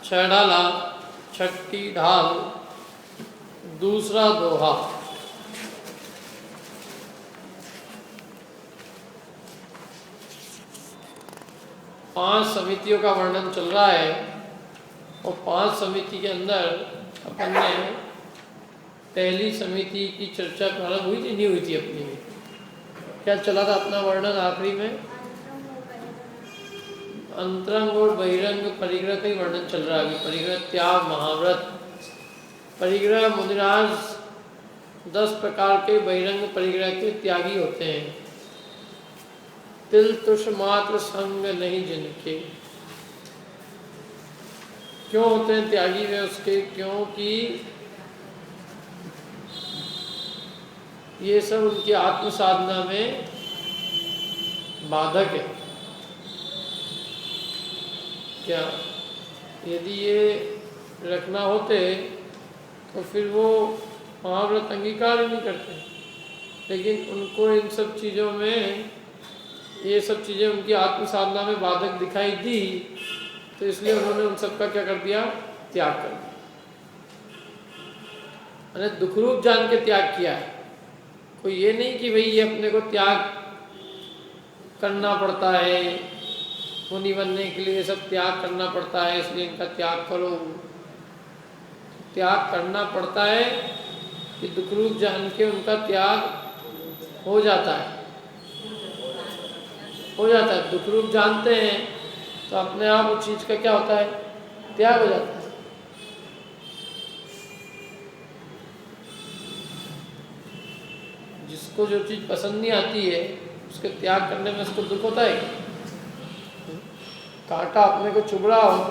छह ढाला, छठी ढाल, दूसरा दोहा। पांच समितियों का वर्णन चल रहा है और पांच समिति के अंदर अपन ने पहली समिति की चर्चा प्रारंभ हुई थी, नहीं हुई थी अपनी में? क्या चला था अपना वर्णन आखिरी में? अंतरंग और बहिरंग परिग्रह का ही वर्णन चल रहा है अभी। परिग्रह, त्याग, महाव्रत। परिग्रह मुनिराज 10 प्रकार के बहिरंग परिग्रह के त्यागी होते हैं। तिल तुष मात्र संग नहीं जिनके। क्यों होते हैं त्यागी वे उसके? क्योंकि ये सब उनकी आत्म साधना में बाधक है। क्या यदि ये रखना होते तो फिर वो महाव्रत अंगीकार ही नहीं करते, लेकिन उनको इन सब चीज़ों में, ये सब चीज़ें उनकी आत्म साधना में बाधक दिखाई दी, तो इसलिए उन्होंने उन सब का क्या कर दिया? त्याग कर दिया। मैंने दुख रूप जान के त्याग किया है। कोई ये नहीं कि भाई ये अपने को त्याग करना पड़ता है, मुनि बनने के लिए सब त्याग करना पड़ता है, इसलिए इनका त्याग करो। त्याग करना पड़ता है कि दुख रूप जान के उनका त्याग हो जाता है। हो जाता है, दुख रूप जानते हैं तो अपने आप उस चीज़ का क्या होता है? त्याग हो जाता है। जिसको जो चीज़ पसंद नहीं आती है उसके त्याग करने में उसको दुख होता है। कांटा अपने को चुभ रहा हो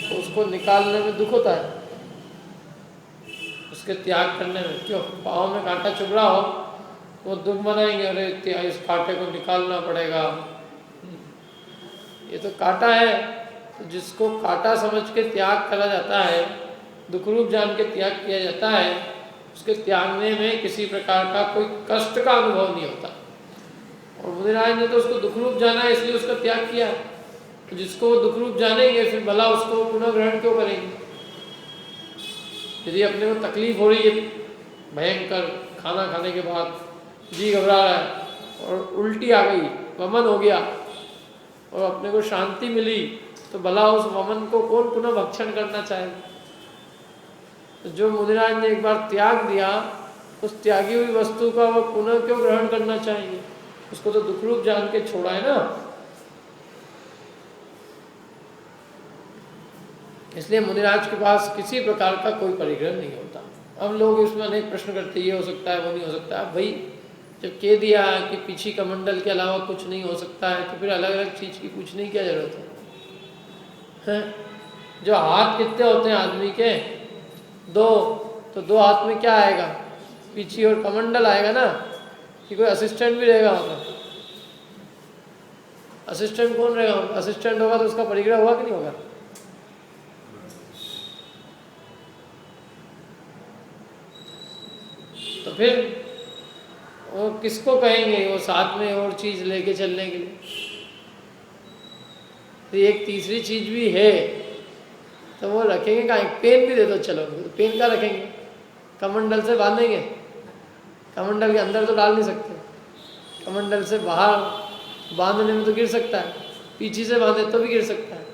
तो उसको निकालने में दुख होता है, उसके त्याग करने में। क्यों? पाँव में कांटा चुभ रहा हो तो वो दुख मनाएंगे, अरे इस कांटे को निकालना पड़ेगा, ये तो कांटा है। तो जिसको कांटा समझ के त्याग करा जाता है, दुख रूप जान के त्याग किया जाता है, उसके त्यागने में किसी प्रकार का कोई कष्ट का अनुभव नहीं होता। और मुनिराज ने तो उसको दुख रूप जाना है, इसलिए उसका त्याग किया। तो जिसको वो दुख रूप जानेंगे फिर भला उसको पुनः ग्रहण क्यों करेंगे? यदि अपने को तकलीफ हो रही है भयंकर, खाना खाने के बाद जी घबरा रहा है और उल्टी आ गई, वमन हो गया, और अपने को शांति मिली, तो भला उस वमन को कौन पुनः भक्षण करना चाहेगा? तो जो मुनिराज ने एक बार त्याग दिया, उस त्यागी हुई वस्तु का वो पुनः क्यों ग्रहण करना चाहेंगे? उसको तो दुख रूप जान के छोड़ा है ना। इसलिए मुनिराज के पास किसी प्रकार का कोई परिग्रह नहीं होता। अब लोग इसमें अनेक प्रश्न करते, ये हो सकता है, वो नहीं हो सकता है। भाई जब कह दिया कि पीछे कमंडल के अलावा कुछ नहीं हो सकता है, तो फिर अलग अलग चीज़ की पूछने की क्या जरूरत है? जो हाथ कितने होते हैं आदमी के? 2, तो 2 हाथ में क्या आएगा? पीछे और कमंडल आएगा ना, कि कोई असिस्टेंट भी रहेगा वहाँ पर? असिस्टेंट कौन रहेगा? असिस्टेंट होगा तो उसका परिग्रह होगा कि नहीं होगा? तो फिर वो किसको कहेंगे वो साथ में और चीज़ लेके चलने के लिए? तो एक तीसरी चीज़ भी है, तो वो रखेंगे कहाँ? पेन भी दे दो चलो, तो पेन का रखेंगे? कमंडल से बांधेंगे? कमंडल के अंदर तो डाल नहीं सकते, कमंडल से बाहर बांधने में तो गिर सकता है, पीछे से बांधे तो भी गिर सकता है।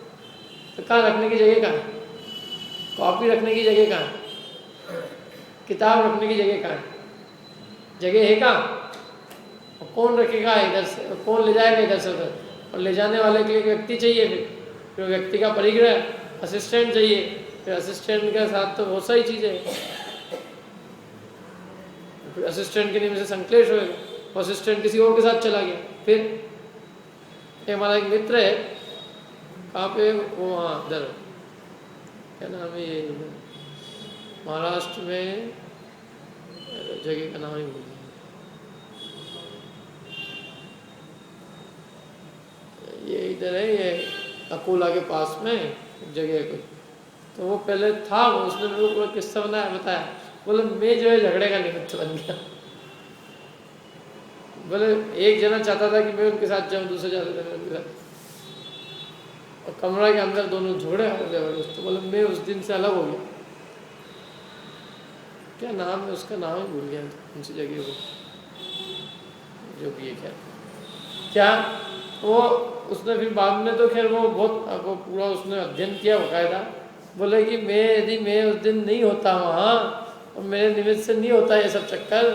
तो कहाँ रखने की जगह कहाँ है? कॉपी रखने की जगह कहाँ है? किताब रखने की जगह कहाँ है? जगह है कहाँ? कौन रखेगा इधर से, कौन ले जाएगा इधर से उधर? और ले जाने वाले के लिए व्यक्ति चाहिए, फिर व्यक्ति का परिग्रह, असिस्टेंट चाहिए, फिर असिस्टेंट के साथ तो बहुत सारी चीज़ें हैं। फिर असिस्टेंट के नियम से संक्लेश होगा, असिस्टेंट किसी और के साथ चला गया। फिर हमारा एक मित्र है, कहाँ पे वो, हाँ इधर, क्या नाम है ये, महाराष्ट्र में जगह का नाम ही भूल, ये इधर है, ये अकोला के पास में जगह को। तो वो पहले था, वो उसने मेरे को पूरा किस्सा बताया। बोले मैं जो है झगड़े का निमित्त बन गया। बोले एक जना चाहता था कि मैं उनके साथ जाऊं, दूसरा चाहता था मैं उनके साथ। और कमरा के अंदर दोनों झगड़े जबरदस्त। तो बोले मैं उस दिन से अलग हो गया। क्या नाम है उसका, नाम ही भूल गया कौन सी जगह वो, जो भी है क्या वो उसने फिर बाद में तो खैर वो बहुत वो पूरा उसने अध्ययन किया बाकायदा। बोले कि यदि मैं उस दिन नहीं होता वहाँ और मेरे निमित्त से नहीं होता ये सब चक्कर,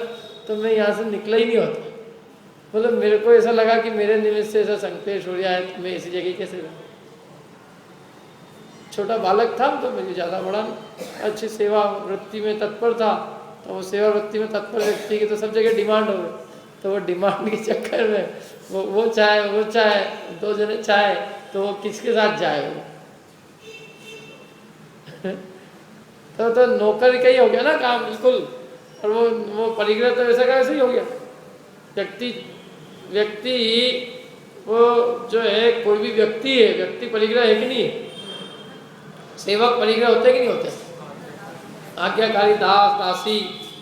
तो मैं यहाँ से निकला ही नहीं होता। बोले मेरे को ऐसा लगा कि मेरे निमित्त से ऐसा संकटेश हो रहा है, तो मैं इसी जगह कैसे रहूँ। छोटा बालक था तो मुझे ज़्यादा बड़ा नहीं, अच्छी सेवा वृत्ति में तत्पर था। तो वो सेवा वृत्ति में तत्पर व्यक्ति की तो सब जगह डिमांड हो गई। तो वो डिमांड के चक्कर में वो चाहे दो जने चाहे तो वो किसके साथ जाए वो तो नौकर का ही हो गया ना काम बिल्कुल। और वो परिग्रह तो वैसा का वैसे ही हो गया। व्यक्ति वो जो है, कोई भी व्यक्ति है, व्यक्ति परिग्रह है कि नहीं है? सेवक परिग्रह होते कि नहीं होते? आज्ञाकारी दास दासी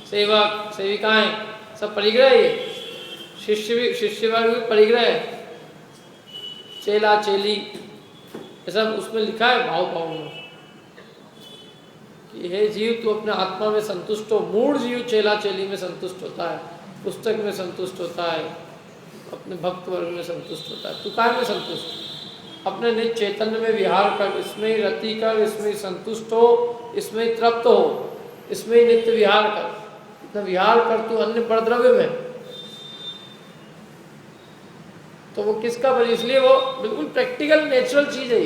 सेवक सेविकाएं सब परिग्रह ही है। शिष्य वर्ग भी परिग्रह है, चेला चेली ये सब उसमें लिखा है भाव में कि हे जीव तू अपने आत्मा में संतुष्ट हो। मूढ़ जीव चेला चेली में संतुष्ट होता है, पुस्तक में संतुष्ट होता है, अपने भक्त वर्ग में संतुष्ट होता है। तू काय में संतुष्ट? अपने निज चैतन्य में विहार कर, इसमें ही रति कर, इसमें ही संतुष्ट हो, इसमें ही तृप्त हो, इसमें ही नित्य विहार कर। इतना विहार कर तू अन्य परद्रव्य में, तो वो किसका बल? इसलिए वो बिल्कुल प्रैक्टिकल नेचुरल चीज है।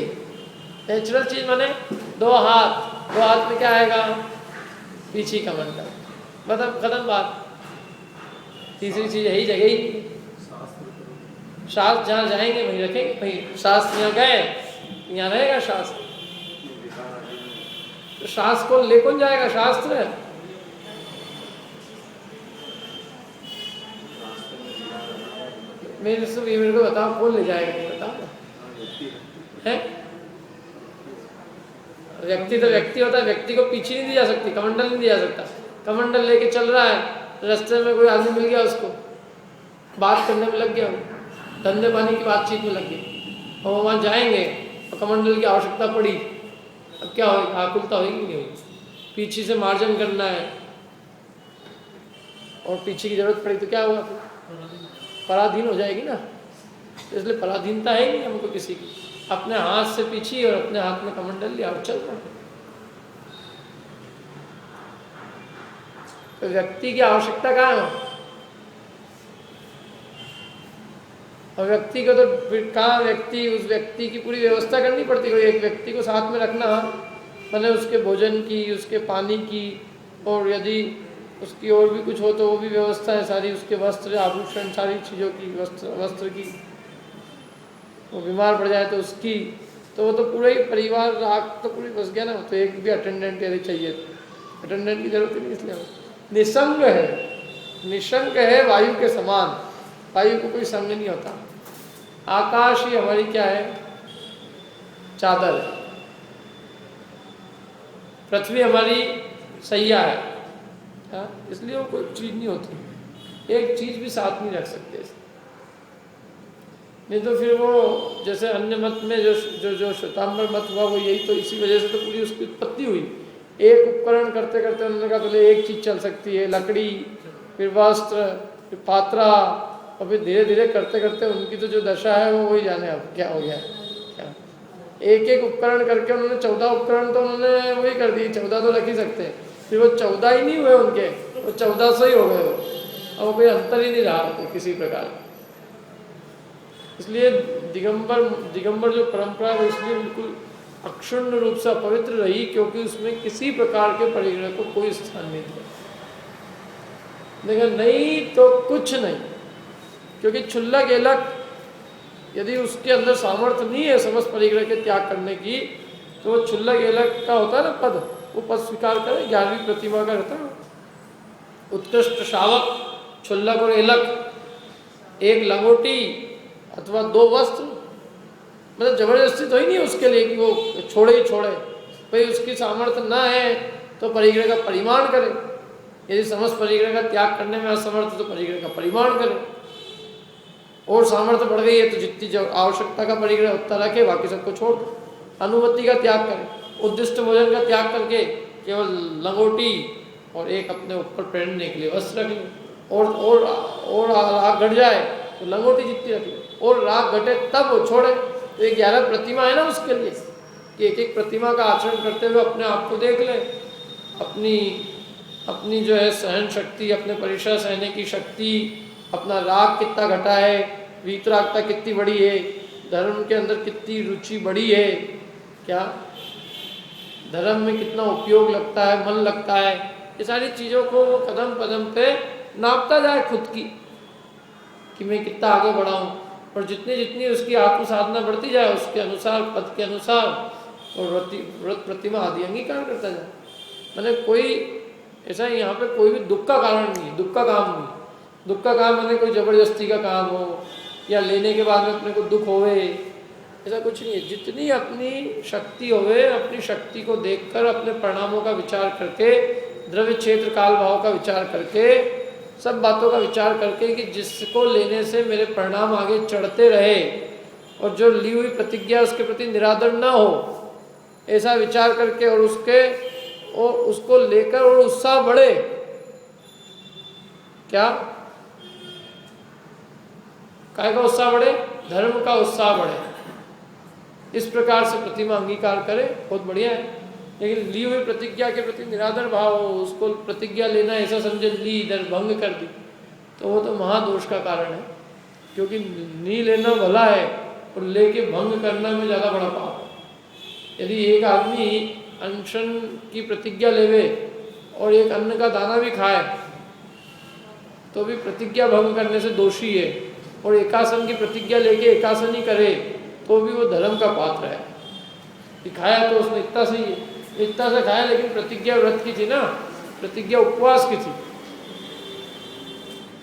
नेचुरल चीज माने दो हाथ में क्या आएगा? पीछे कमंडल, मतलब खत्म बात। तीसरी चीज यही जगह ही नहीं। शास्त्र जहाँ जाएंगे वहीं रखेंगे, वहीं शास्त्र यहाँ गए यहाँ रहेगा शास्त्र। तो शास्त्र को ले कौन जाएगा? शास्त्र मेरे को बताओ कौन ले जाएगा? नहीं बताओ है। व्यक्ति तो व्यक्ति होता है, व्यक्ति को पीछे नहीं दी जा सकती, कमंडल नहीं दिया जा सकता। कमंडल लेके चल रहा है, रास्ते में कोई आदमी मिल गया, उसको बात करने में लग गया, धंधे पानी की बातचीत में लग गई, और वहाँ जाएंगे और कमंडल की आवश्यकता पड़ी, अब क्या होगी? आकुलता होगी नहीं होगी? पीछे से मार्जन करना है और पीछे की जरूरत पड़ी तो क्या होगा? पराधीन हो जाएगी ना। इसलिए पराधीनता है नहीं हमको किसी की। अपने हाथ से पीछे और अपने हाथ में कमंडल लिया और चल रहा। तो व्यक्ति की आवश्यकता कहाँ है? और व्यक्ति को तो फिर कहाँ व्यक्ति, उस व्यक्ति की पूरी व्यवस्था करनी पड़ती है। एक व्यक्ति को साथ में रखना, मतलब उसके भोजन की, उसके पानी की, और यदि उसकी और भी कुछ हो तो वो भी व्यवस्था है सारी, उसके वस्त्र आभूषण सारी चीज़ों की, वस्त्र की। वो बीमार पड़ जाए तो उसकी, तो वो तो पूरा ही परिवार रात तो पूरी बस गया ना। तो एक भी अटेंडेंट यदि चाहिए तो अटेंडेंट की जरूरत ही नहीं। इसलिए निसंग है, निशंक है वायु के समान। वायु को कोई संग नहीं होता। आकाश ही हमारी क्या है? चादर है। पृथ्वी हमारी सैया है। इसलिए वो कोई चीज़ नहीं होती, एक चीज़ भी साथ नहीं रख सकते। नहीं तो फिर वो जैसे अन्य मत में जो श्वेतांबर मत हुआ, वो यही तो इसी वजह से तो पूरी उसकी उत्पत्ति हुई। एक उपकरण करते करते उन्होंने कहा पहले एक चीज़ चल सकती है, लकड़ी, फिर वस्त्र, फिर पात्रा, और फिर धीरे धीरे करते करते उनकी तो जो दशा है वो वही जाने अब क्या हो गया। क्या एक एक उपकरण करके उन्होंने 14 उपकरण तो उन्होंने वही कर दिए। 14 तो रख ही सकते हैं, फिर वो 14 ही नहीं हुए उनके, वो 1400 ही हो गए। और कोई अंतर ही नहीं रहा किसी प्रकार। इसलिए दिगंबर जो परंपरा है वो इसलिए बिल्कुल अक्षुण्ण रूप से अपवित्र रही, क्योंकि उसमें किसी प्रकार के परिग्रह को कोई स्थान नहीं दिया। देखा नहीं तो कुछ नहीं, क्योंकि क्षुल्लक एलक यदि उसके अंदर सामर्थ्य नहीं है समस्त परिग्रह के त्याग करने की, तो वो क्षुल्लक एलक का होता है ना पद, वो पद स्वीकार करे। 11वीं प्रतिमा का रहता है उत्कृष्ट शावक, क्षुल्लक और एलक, एक लंगोटी अथवा 2 वस्त्र, मतलब जबरदस्ती तो ही नहीं उसके लिए कि वो छोड़े ही छोड़े। भाई उसकी सामर्थ्य ना है तो परिग्रह का परिमाण करे। यदि समस्त परिग्रह का त्याग करने में असमर्थ तो परिग्रह का परिमाण करे। और सामर्थ्य बढ़ गई है तो जितनी जो आवश्यकता का परिग्रह उतना रखे, बाकी सबको छोड़ दो। अनुमति का त्याग करें, उद्दिष्ट भोजन का त्याग करके केवल लंगोटी और एक अपने ऊपर पहनने के लिए वस्त्र रख लें। और राग घट जाए तो लंगोटी जितनी रख ले, और राग घटे तब वो छोड़े। तो ये 11 प्रतिमा है ना उसके लिए, कि एक एक प्रतिमा का आचरण करते हुए अपने आप को देख ले, अपनी जो है सहन शक्ति, अपने परिसर सहने की शक्ति, अपना राग कितना घटा है, वीतरागता कितनी बड़ी है, धर्म के अंदर कितनी रुचि बड़ी है, क्या धर्म में कितना उपयोग लगता है, मन लगता है, ये सारी चीज़ों को वो कदम कदम पे नापता जाए खुद की, कि मैं कितना आगे बढ़ा हूँ। और जितनी जितनी उसकी आत्म साधना बढ़ती जाए उसके अनुसार, पद के अनुसार, और व्रत प्रतिमा आदि अंगीकार करता जाए। मैंने कोई ऐसा यहाँ पे कोई भी दुख का कारण नहीं है, दुख का काम नहीं। दुख का काम मैंने कोई जबरदस्ती का काम हो, या लेने के बाद में अपने को दुख होवे, ऐसा कुछ नहीं है। जितनी अपनी शक्ति होवे, अपनी शक्ति को देखकर, अपने परिणामों का विचार करके, द्रव्य क्षेत्र काल भाव का विचार करके, सब बातों का विचार करके कि जिसको लेने से मेरे परिणाम आगे चढ़ते रहे और जो ली हुई प्रतिज्ञा उसके प्रति निरादर ना हो, ऐसा विचार करके और उसको लेकर और उत्साह बढ़े, क्या काय का उत्साह बढ़े, धर्म का उत्साह बढ़े, इस प्रकार से प्रतिमा अंगीकार करे, बहुत बढ़िया है। लेकिन ली हुई प्रतिज्ञा के प्रति निरादर भाव हो, उसको प्रतिज्ञा लेना ऐसा समझे ली, इधर भंग कर दी, तो वो तो महादोष का कारण है। क्योंकि नी लेना भला है और लेके भंग करना में ज़्यादा बड़ा पाप है। यदि एक आदमी अनशन की प्रतिज्ञा लेवे और एक अन्न का दाना भी खाए तो भी प्रतिज्ञा भंग करने से दोषी है, और एकासन की प्रतिज्ञा लेके एकासन ही करे तो भी वो धर्म का पात्र है। खाया तो उसने इतना सही है, इतना से खाया, लेकिन प्रतिज्ञा व्रत की थी ना, प्रतिज्ञा उपवास की थी,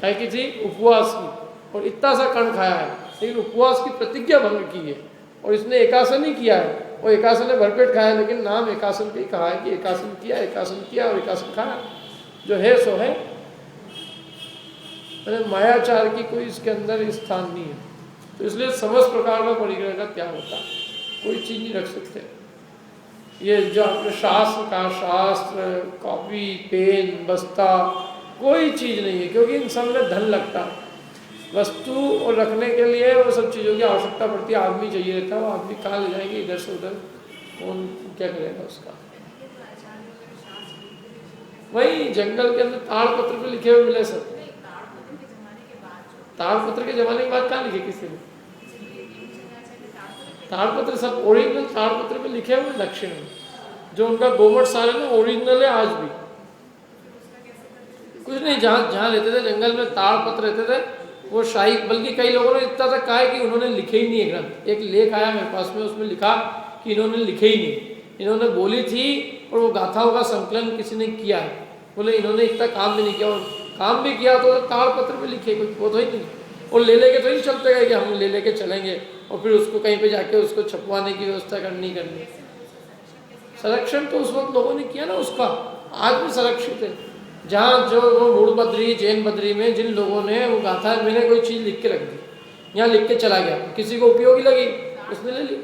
काय की थी, उपवास की, और इतना सा कण खाया है, लेकिन उपवास की प्रतिज्ञा भंग की है, और इसने एकासन ही किया है, और एकासन ने भरपेट खाया, लेकिन नाम एकासन पे ही कहा है कि एकासन किया और एकासन खाया, जो है सो है। मैंने मायाचार की कोई इसके अंदर स्थान नहीं है, तो इसलिए समस्त प्रकार का परिग्रह का त्याग होता है, कोई चीज़ नहीं रख सकते। ये जो अपने शास्त्र, कॉपी, पेन, बस्ता, कोई चीज़ नहीं है, क्योंकि इन सब में धन लगता है। वस्तु और रखने के लिए वो सब चीज़ों की आवश्यकता पड़ती है, आदमी चाहिए रहता है, वो आदमी कहाँ ले जाएंगे इधर से उधर, कौन क्या करेगा उसका। वही जंगल के अंदर ताड़पत्र पे लिखे हुए मिले सब, ताड़पत्र के जमाने के बाद कहाँ लिखे किसी ने, ताड़पत्र सब ओरिजिनल ताड़पत्र पे लिखे हुए दक्षिण में, जो उनका गोमट सार है ना ओरिजिनल है आज भी। कुछ नहीं, जहाँ रहते थे जंगल में ताड़पत्र रहते थे, वो शाही, बल्कि कई लोगों ने इतना तक कहा है कि उन्होंने लिखे ही नहीं है ग्रंथ। एक लेख आया मेरे पास में, उसमें लिखा कि इन्होंने लिखे ही नहीं, इन्होंने बोली थी और वो गाथाओं का संकलन किसी ने किया है, बोले इन्होंने इतना काम भी नहीं किया, और काम भी किया तो ताड़पत्र पे लिखे, कुछ वो तो ही नहीं, और ले लेके तो ही चलते गए कि हम ले लेके चलेंगे, और फिर उसको कहीं पे जाके उसको छपवाने की व्यवस्था करनी। संरक्षण तो उस वक्त लोगों ने किया ना उसका, आज भी संरक्षित है। जहाँ जो वो मूल बद्री, जैन बद्री में जिन लोगों ने वो गाथा, मैंने कोई चीज़ लिख के रख दी, यहाँ लिख के चला गया, किसी को उपयोगी लगी उसने ले ली।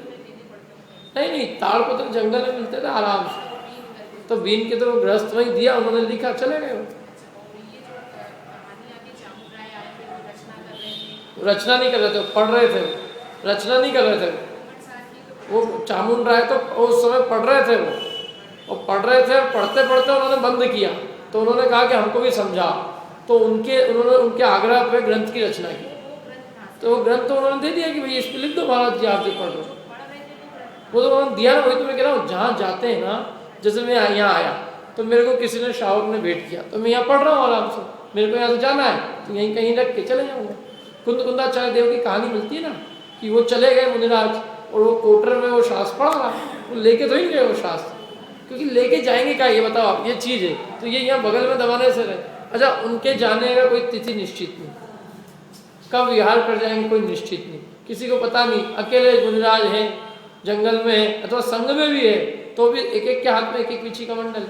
नहीं, ताड़पत्र जंगल में मिलते थे आराम से, तो बीन के तो गृहस्थ वहीं दिया, उन्होंने लिखा, चले गए। रचना नहीं कर रहे थे, पढ़ रहे थे, रचना नहीं कर रहे थे। वो चामुंड राय तो उस समय पढ़ रहे थे, वो पढ़ रहे थे, पढ़ते पढ़ते उन्होंने बंद किया, तो उन्होंने कहा कि हमको भी समझा, तो उन्होंने उनके आग्रह पे ग्रंथ की रचना की। तो वो ग्रंथ तो उन्होंने दे दिया कि भाई इस पर लिख दो महाराज जी, आप जो पढ़ रहे हो, वो तो उन्होंने दिया ना। वही तो मैं कह रहा हूँ, जहाँ जाते हैं ना, जैसे मैं यहाँ आया तो मेरे को किसी ने शावक ने भेंट किया, तो मैं यहाँ पढ़ रहा हूँ आराम से, मेरे को यहाँ से जाना है तो यहीं कहीं रख के चले जाऊँगा। कुंदाचार्य देव की कहानी मिलती है ना, कि वो चले गए मुनिराज, और वो कोटर में वो शास्त्र पढ़ा रहा, वो लेके तो ही गए वो शास्त्र, क्योंकि लेके जाएंगे क्या, ये बताओ आप, ये चीज़ है तो ये यहाँ बगल में दबाने से रहे। अच्छा, उनके जाने का कोई तिथि निश्चित नहीं, कब विहार कर जाएंगे कोई निश्चित नहीं, किसी को पता नहीं। अकेले मुनिराज है, जंगल में है, अथवा संघ में भी है, तो भी एक एक के हाथ में एक एक विची का मंडल,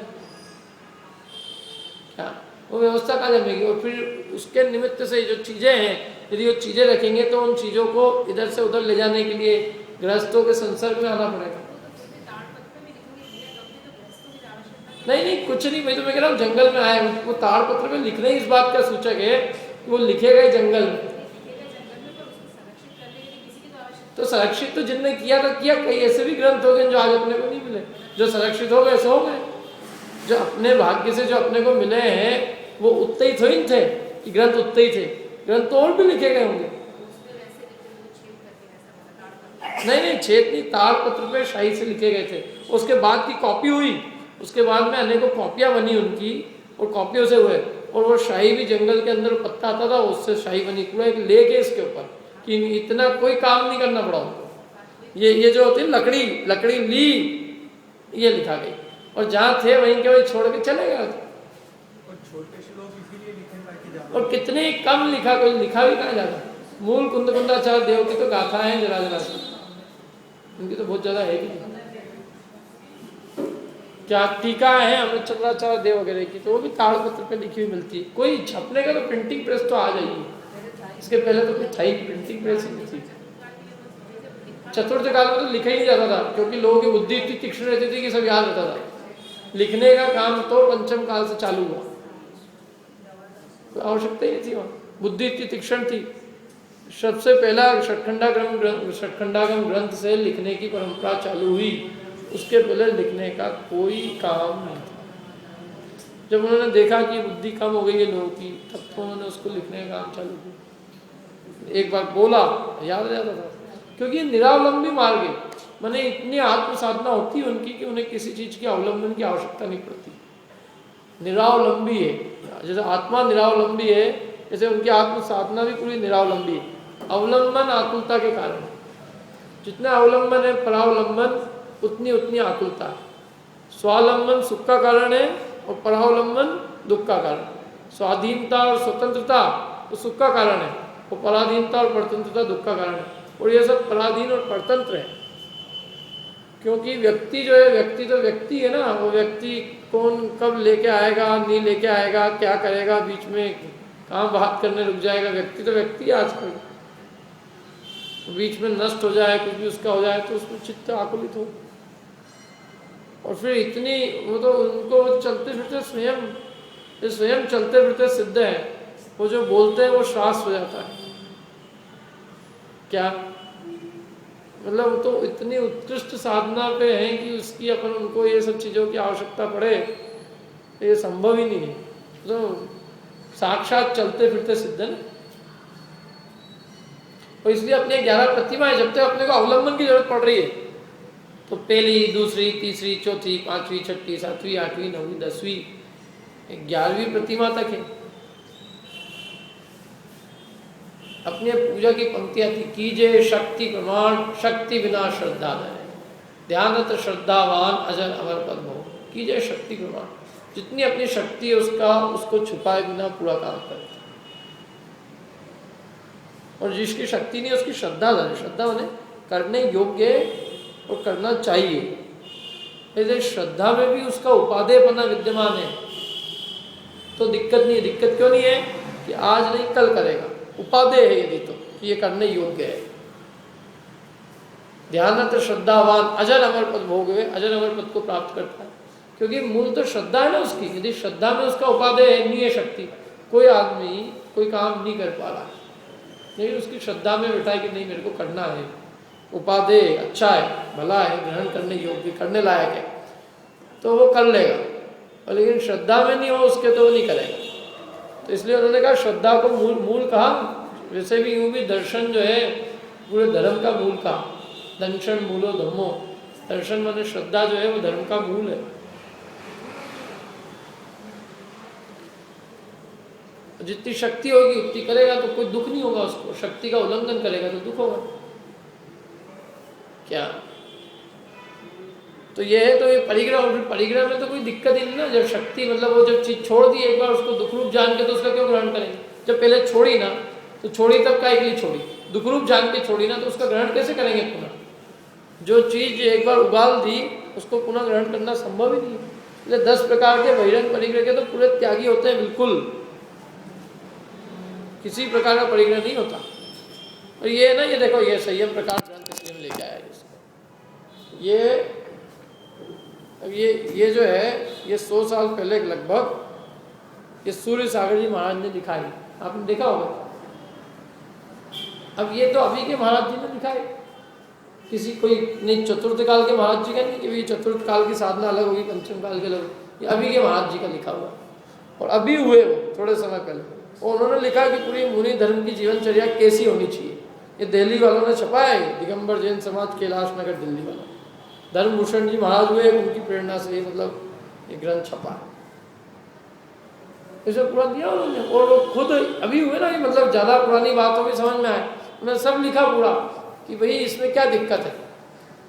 क्या वो व्यवस्था कहाँ जमेगी? और फिर उसके निमित्त से जो चीज़ें हैं, यदि वो चीज़ें रखेंगे तो उन चीज़ों को इधर से उधर ले जाने के लिए गृहस्थों के संसर्ग में आना पड़ेगा। नहीं नहीं, कुछ नहीं, मैं तो मैं कह रहा हूँ जंगल में आए, वो ताड़पत्र में लिखना ही इस बात का सूचक है कि वो लिखे गए जंगल में। तो संरक्षित तो जिनने किया था किया, कई ऐसे भी ग्रंथ हो गए जो आज अपने को नहीं मिले, जो संरक्षित हो गए ऐसे हो गए। जो अपने भाग्य से जो अपने को मिले हैं वो उतने ही थोड़ी थे कि ग्रंथ उतने ही थे, ग्रंथ तो और भी लिखे गए होंगे। नहीं नहीं, छेद नहीं, ताड़पत्र पे शाही से लिखे गए थे, उसके बाद की कॉपी हुई, उसके बाद में अनेकों कॉपियां बनी उनकी, और कॉपियों से हुए, और वो शाही भी जंगल के अंदर पत्ता आता था उससे शाही बनी, पूरा एक लेके इसके ऊपर कि इतना कोई काम नहीं करना पड़ा उनको। ये जो होती है लकड़ी ली, ये लिखा गई, और जहाँ थे वहीं के वहीं छोड़ के चले गए। और कितने कम लिखा, कोई लिखा भी कहाँ जाता। मूल कुंदकुंदाचार्य देव की तो गाथा है जरा जरा सी, उनकी तो बहुत ज्यादा है भी नहीं। क्या टीका है अमृत चंद्राचार्य देव वगैरह की, तो वो भी ताड़पत्र पे लिखी हुई मिलती है। कोई छपने का तो प्रिंटिंग प्रेस तो आ जाएगी, इसके पहले तो कुछ था ही, प्रिंटिंग प्रेस ही नहीं थी। चतुर्थ काल में तो लिखा ही नहीं जाता था, क्योंकि लोगों की बुद्धि इतनी तीक्ष्ण रहती थी कि सब याद रहता था। लिखने का काम तो पंचम काल से चालू हुआ, तो आवश्यकता ही नहीं थी, वहाँ बुद्धि इतनी तीक्ष्ण थी। सबसे पहला षटखंडागम ग्रंथ से लिखने की परंपरा चालू हुई, उसके पहले लिखने का कोई काम नहीं था। जब उन्होंने देखा कि बुद्धि कम हो गई है लोगों की, तब तो उन्होंने उसको लिखने का काम चालू किया। एक बार बोला याद रह जाता था, क्योंकि ये निरावलंबी मार्ग है, माने इतनी आत्म साधना होती है उनकी कि उन्हें किसी चीज के अवलंबन की आवश्यकता नहीं पड़ती। निरावलंबी है, जैसे आत्मा निरावलंबी है, जैसे उनकी आत्म साधना भी पूरी निरावलंबी है। अवलंबन आकुलता के कारण, जितना अवलंबन है परावलंबन उतनी उतनी आकुलता है। स्वावलंबन सुख का कारण है और परावलंबन दुख का कारण। स्वाधीनता और स्वतंत्रता तो सुख का कारण है, और पराधीनता और परतंत्रता दुख का कारण है। और ये सब पराधीन और परतंत्र है, क्योंकि व्यक्ति जो है, व्यक्ति तो व्यक्ति है ना, वो व्यक्ति कौन कब लेके आएगा नहीं लेके आएगा, क्या करेगा, बीच में कहाँ बात करने रुक जाएगा, व्यक्ति तो व्यक्ति है। आजकल बीच में नष्ट हो जाए, कुछ भी उसका हो जाए तो उसमें चित्त आकुलित हो। और फिर इतनी वो तो उनको चलते फिरते स्वयं चलते फिरते सिद्ध है, वो जो बोलते हैं वो श्वास हो जाता है। क्या मतलब, तो इतनी उत्कृष्ट साधना पे हैं कि उसकी अपन उनको ये सब चीज़ों की आवश्यकता पड़े, ये संभव ही नहीं है। तो साक्षात चलते फिरते सिद्ध है। और इसलिए अपने 11 प्रतिमाएं, जब तक अपने को अवलंबन की जरूरत पड़ रही है, तो पहली, दूसरी, तीसरी, चौथी, पांचवी, छठी, सातवीं, आठवीं, नौवीं, 10वीं, 11वीं प्रतिमा तक है। अपने पूजा की पंक्तियां थी, कीजिए शक्ति प्रमाण, शक्ति बिना श्रद्धा न है, ध्यानत श्रद्धावान अजर अमर पद हो। कीजिए शक्ति प्रमाण, जितनी अपनी शक्ति है उसको छुपाए बिना पूरा काम करे। और जिसकी शक्ति नहीं उसकी श्रद्धा धरे। श्रद्धा माने करने योग्य और करना चाहिए। ऐसे श्रद्धा में भी उसका उपादेयपना विद्यमान है तो दिक्कत नहीं है। दिक्कत क्यों नहीं है कि आज नहीं कल करेगा, उपादेय है यदि तो कि ये करने योग्य है। ध्यानत श्रद्धावान अजर अमर पद भोगवे, अजर अमर पद को प्राप्त करता है, क्योंकि मूल तो श्रद्धा है ना उसकी। यदि श्रद्धा में उसका उपादेय है, नहीं है शक्ति, कोई आदमी कोई काम नहीं कर पा रहा, लेकिन उसकी श्रद्धा में बैठा है कि नहीं मेरे को करना है, उपादेय अच्छा है, भला है, ग्रहण करने योग्य, करने लायक है, तो वो कर लेगा। और लेकिन श्रद्धा में नहीं हो उसके तो वो नहीं करेगा। तो इसलिए उन्होंने कहा श्रद्धा को मूल कहा। वैसे भी यूँ भी दर्शन जो है पूरे धर्म का मूल कहा, दर्शन मूलो धर्मो। दर्शन माने श्रद्धा जो है वो धर्म का मूल है। जितनी शक्ति होगी उतनी करेगा तो कोई दुख नहीं होगा उसको, शक्ति का उल्लंघन करेगा तो दुख होगा। क्या तो ये है। तो ये परिग्रह, और फिर परिग्रह में तो कोई दिक्कत ही नहीं ना। जब शक्ति मतलब वो जब चीज छोड़ दी एक बार, उसको दुख रूप जान के, तो उसका क्यों ग्रहण करेंगे। जब पहले छोड़ी ना तो छोड़ी तब काय के लिए छोड़ी, दुख रूप जान के छोड़ी ना, तो उसका ग्रहण कैसे करेंगे पुनः। जो चीज एक बार उबाल दी उसको पुनः ग्रहण करना संभव ही नहीं है। इसलिए 10 प्रकार के बहिरंग परिग्रह के तो पूरे त्यागी होते हैं, बिल्कुल किसी प्रकार का परिग्रह नहीं होता। और ये ना, ये देखो, ये संयम प्रकार ग्रंथ इसलिए में लेके आया इसको। ये जो है, ये 100 साल पहले लगभग ये सूर्य सागर जी महाराज ने लिखा है, आपने देखा होगा। अब ये तो अभी के महाराज जी ने लिखा है, किसी कोई नहीं चतुर्थ काल के महाराज जी का नहीं, कि ये चतुर्थ काल की साधना अलग होगी, पंचम काल के अलग, ये अभी के महाराज जी का लिखा हुआ। और अभी हुए वो थोड़े समय पहले, और उन्होंने लिखा कि पूरी मुनि धर्म की जीवनचर्या कैसी होनी चाहिए। ये दिल्ली वालों ने छपाया है, दिगंबर जैन समाज, कैलाश नगर दिल्ली वालों। धर्मभूषण जी महाराज हुए, उनकी प्रेरणा से मतलब ये ग्रंथ छपा है, इसे पूरा दिया उन्होंने। और वो खुद अभी हुए ना, कि मतलब ज़्यादा पुरानी बातों भी समझ में आए, उन्होंने सब लिखा पूरा कि भाई इसमें क्या दिक्कत है,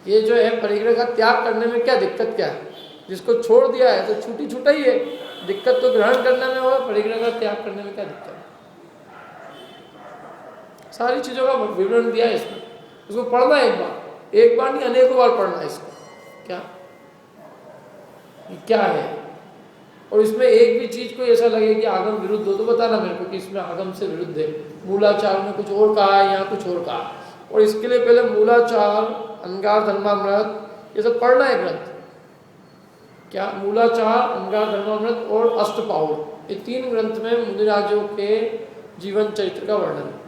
ये जो है परिग्रह का त्याग करने में क्या दिक्कत क्या है। जिसको छोड़ दिया है तो छूटी छूटा ही है, दिक्कत तो ग्रहण करने में होगा, परिग्रह का त्याग करने में क्या दिक्कत है। सारी चीज़ों का विवरण दिया है इसमें, उसको पढ़ना एक बार नहीं, अनेकों बार पढ़ना है इसको, क्या है। और इसमें एक भी चीज को ऐसा लगे कि आगम विरुद्ध हो तो बताना मेरे को कि इसमें आगम से विरुद्ध है। मूलाचार में कुछ और कहा है, यहाँ कुछ और कहा। और इसके लिए पहले मूलाचार, अंगार धर्मामृत, ये सब पढ़ना है ग्रंथ। क्या मूलाचार, अंगार धर्मामृत और अष्टपाउर, ये 3 ग्रंथ में मुनिराजों के जीवन चरित्र का वर्णन है।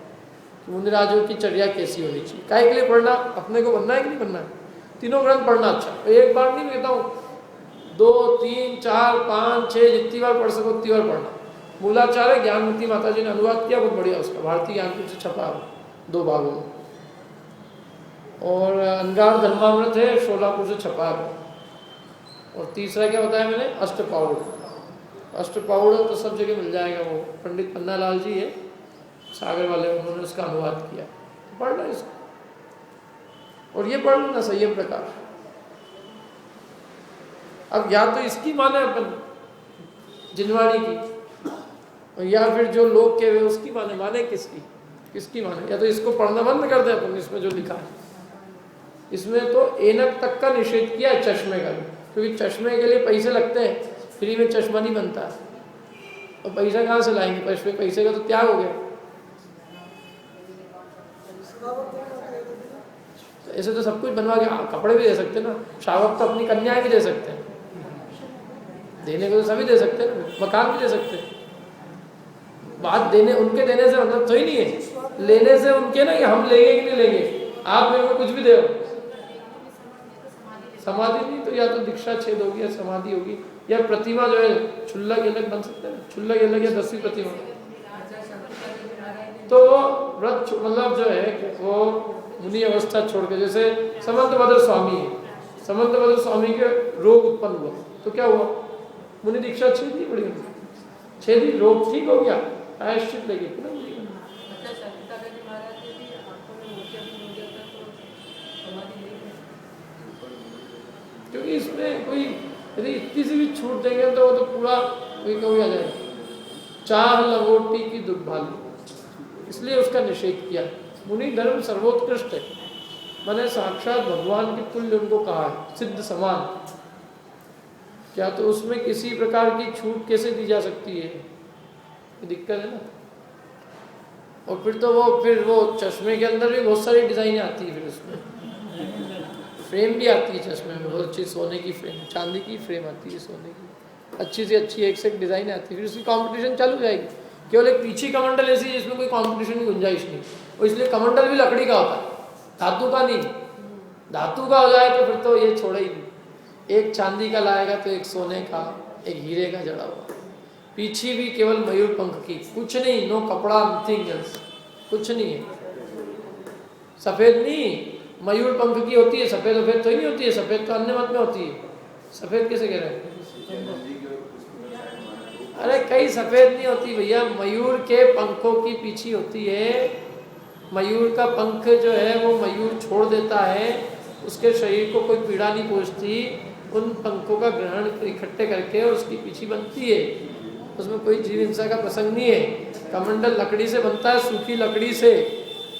मुनिराजों की चर्या कैसी होनी चाहिए, काहे के लिए पढ़ना, अपने को बनना है कि नहीं बनना है। तीनों ग्रंथ पढ़ना अच्छा, एक बार नहीं कहता हूँ, 2, 3, 4, 5, 6 जितनी बार पढ़ सको उतनी बार पढ़ना। मूलाचार है, ज्ञानमती माता जी ने अनुवाद किया, बहुत बढ़िया उसका, भारतीय ज्ञानपीठ से छपा है 2 भागों में। और अंगार धर्मामृत है, शोलापुर से छपा है। और तीसरा क्या बताया मैंने, अष्टपाउड़। अष्टपाउड़ तो सब जगह मिल जाएगा, वो पंडित पन्नालाल जी है सागर वाले, उन्होंने उसका अनुवाद किया, पढ़ना इसको। और ये पढ़ लेना संयम प्रकार। अब या तो इसकी माने अपन जिनवाणी की, और या फिर जो लोग के हुए उसकी माने किसकी माने। या तो इसको पढ़ना बंद कर दे अपन, इसमें जो लिखा है। इसमें तो ऐनक तक का निषेध किया है, चश्मे का भी, क्योंकि चश्मे के लिए पैसे लगते हैं, फ्री में चश्मा नहीं बनता है। और पैसा कहाँ से लाएंगे, पैसे का तो त्याग हो गया। ऐसे तो सब कुछ बनवा के कपड़े भी दे सकते हैं ना, शावक तो अपनी कन्याएं भी दे सकते हैं, देने को तो सभी दे सकते हैं, मकान भी दे सकते हैं। बात देने, उनके देने से मतलब तो ही नहीं है, लेने से उनके ना कि हम लेंगे कि नहीं लेंगे, आप मेरे को कुछ भी दे। समाधि नहीं तो या तो दीक्षा छेद होगी या समाधि होगी, या प्रतिमा जो है छुल्लक अलग बन सकते हैं, छुल्लक अलग या 10वीं प्रतिमा। तो व्रत मतलब जो है वो मुनि अवस्था छोड़ के, जैसे समंतभद्र स्वामी है, समंतभद्र स्वामी के रोग उत्पन्न हुआ तो क्या हुआ, मुनि दीक्षा छेद नहीं पड़ी, छेदी, रोग ठीक हो गया, प्रायश्चित लगे पुनः मुनि बना। क्योंकि इसमें कोई यदि इतनी सी भी छूट देंगे तो वो तो पूरा कोई हो जाएगा। चाह लंगोटी की दुर्भाग्य, इसलिए उसका निषेध किया। मुनि धर्म सर्वोत्कृष्ट है, मैंने साक्षात भगवान के तुल्य उनको कहा है, सिद्ध समान। क्या तो उसमें किसी प्रकार की छूट कैसे दी जा सकती है, दिक्कत है ना। और फिर वो चश्मे के अंदर भी बहुत सारी डिजाइनें आती है, फिर उसमें फ्रेम भी आती है चश्मे में, बहुत अच्छी सोने की फ्रेम, चांदी की फ्रेम आती है, सोने की अच्छी से अच्छी एक से एक डिजाइन आती है। फिर उसकी कंपटीशन चालू हो जाएगी। केवल एक पीछे कमंडल ऐसी है जिसमें कोई कंपटीशन की गुंजाइश नहीं, और इसलिए कमंडल भी लकड़ी का होता है, धातु का नहीं। धातु का हो जाए तो फिर तो ये छोड़े ही नहीं, एक चांदी का लाएगा तो एक सोने का, एक हीरे का जड़ा हुआ, पीछे भी केवल मयूर पंख की, कुछ नहीं, नो कपड़ा, नथिंग एल्स, कुछ नहीं है। सफेद नहीं, मयूर पंख की होती है, सफेद तो ही नहीं होती है, सफेद तो अन्य मत में होती है। सफेद कैसे कह रहे हैं, अरे कई सफेद नहीं होती भैया, मयूर के पंखों की पीछी होती है। मयूर का पंख जो है वो मयूर छोड़ देता है, उसके शरीर को कोई पीड़ा नहीं पहुंचती, उन पंखों का ग्रहण इकट्ठे करके और उसकी पीछी बनती है, उसमें कोई जीव हिंसा का प्रसंग नहीं है। कमंडल लकड़ी से बनता है, सूखी लकड़ी से,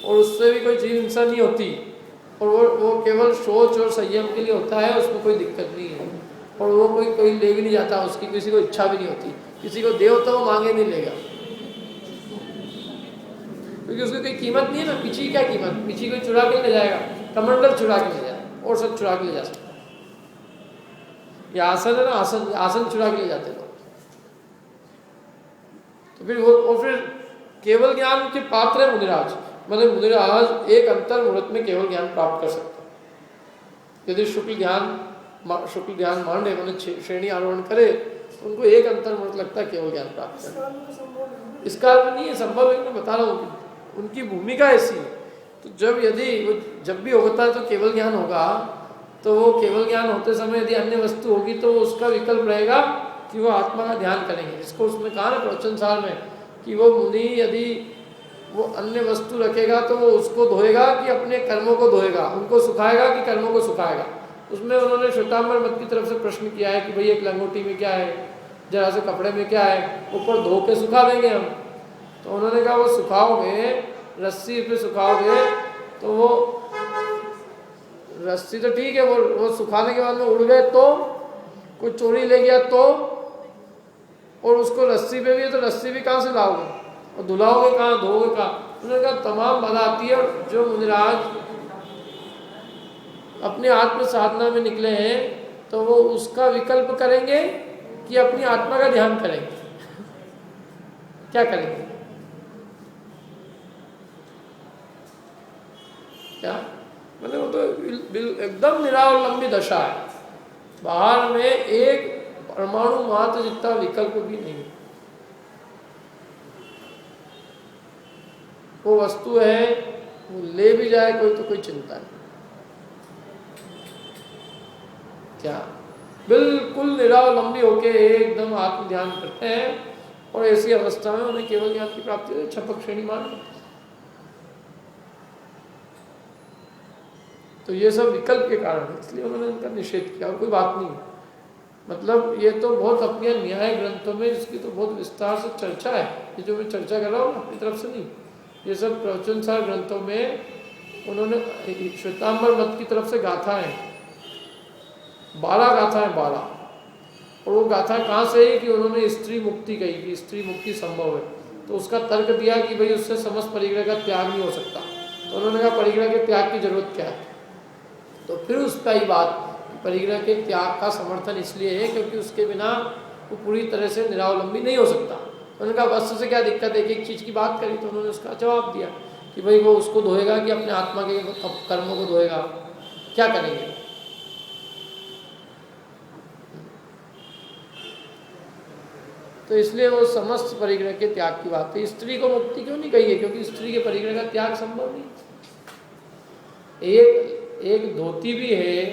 और उससे भी कोई जीव हिंसा नहीं होती, और वो केवल सोच और संयम के लिए होता है, उसमें कोई दिक्कत नहीं है। और वो कोई ले भी नहीं जाता, उसकी किसी को इच्छा भी नहीं होती, किसी को दे तो वो मांगे नहीं लेगा, क्योंकि उसकी कोई कीमत नहीं है ना। पीछे क्या कीमत, पीछे कोई चुरा के ले जाएगा, कमंडल चुरा के ले जाएगा और सब चुरा के ले जा सकता है। ये आसन है ना, आसन चुरा के ले जाते लोग। तो फिर वो फिर केवल ज्ञान के पात्र है मुनिराज, मतलब मुनिराज एक अंतर मुहूर्त में केवल ज्ञान प्राप्त कर सकते हैं। यदि शुक्ल ज्ञान मान रहे, मैंने श्रेणी आरोहण करे, उनको एक अंतर मुहूर्त लगता है केवल ज्ञान प्राप्त करना। इसका अर्थ नहीं है संभव है, मैं बता रहा हूँ उनकी भूमिका ऐसी है। तो जब भी होता है तो केवल ज्ञान होगा, तो वो केवल ज्ञान होते समय यदि अन्य वस्तु होगी तो उसका विकल्प रहेगा कि वो आत्मा का ध्यान करेंगे, जिसको उसमें कहा ना प्रवचन सार में कि वो मुनि यदि वो अन्य वस्तु रखेगा तो वो उसको धोएगा कि अपने कर्मों को धोएगा, उनको सुखाएगा कि कर्मों को सुखाएगा। उसमें उन्होंने श्वेतांबर मत की तरफ से प्रश्न किया है कि भाई एक लंगोटी में क्या है, जरा से कपड़े में क्या है, ऊपर धो के सुखा देंगे हम। तो उन्होंने कहा वो सुखाओगे, रस्सी पे सुखाओगे तो वो रस्सी तो ठीक है, वो सुखाने के बाद में उड़ गए तो, कोई चोरी ले गया तो, और उसको रस्सी पे भी है तो रस्सी भी कहाँ से लाओगे, और धुलाओगे कहाँ, धोओगे कहाँ। उन्होंने कहा तमाम बात आती है। और जो मुनिराज अपने आत्म साधना में निकले हैं तो वो उसका विकल्प करेंगे कि अपनी आत्मा का ध्यान करेंगे। क्या करेंगे, क्या मतलब वो तो एकदम निरावलंबी दशा है, बाहर में एक परमाणु मात्र जितना विकल्प भी नहीं। वो वस्तु है, वो ले भी जाए कोई तो कोई चिंता नहीं। क्या बिल्कुल निरावलंबी होके एकदम आत्म ध्यान करते हैं, और ऐसी अवस्था में उन्हें केवल ज्ञान की प्राप्ति होती है, छपक श्रेणी मान। तो ये सब विकल्प के कारण है, इसलिए उन्होंने इनका निषेध किया, और कोई बात नहीं। मतलब ये तो बहुत अपने न्याय ग्रंथों में इसकी तो बहुत विस्तार से चर्चा है, ये जो मैं चर्चा कर रहा हूँ अपनी तरफ से नहीं, ये सब प्रवचनसार ग्रंथों में उन्होंने श्वेतांबर मत की तरफ से गाथा है, 12 गाथा है, 12। और वो गाथा कहाँ से है कि उन्होंने स्त्री मुक्ति कही कि स्त्री मुक्ति संभव है, तो उसका तर्क दिया कि भाई उससे समस्त परिग्रह का त्याग नहीं हो सकता। तो उन्होंने कहा परिग्रह के त्याग की जरूरत क्या है, तो फिर उस पर ही बात, परिग्रह के त्याग का समर्थन इसलिए है क्योंकि उसके बिना वो पूरी तरह से निरावलंबी नहीं हो सकता। तो उन्होंने कहा वस्तु से क्या दिक्कत है, एक चीज़ की बात करी तो उन्होंने उसका जवाब दिया कि भाई वो उसको धोएगा कि अपने आत्मा के कर्मों को धोएगा, क्या करेंगे। तो इसलिए वो समस्त परिग्रह के त्याग की बात है। स्त्री को मुक्ति क्यों नहीं कही है, क्योंकि स्त्री के परिग्रह का त्याग संभव नहीं। एक धोती भी है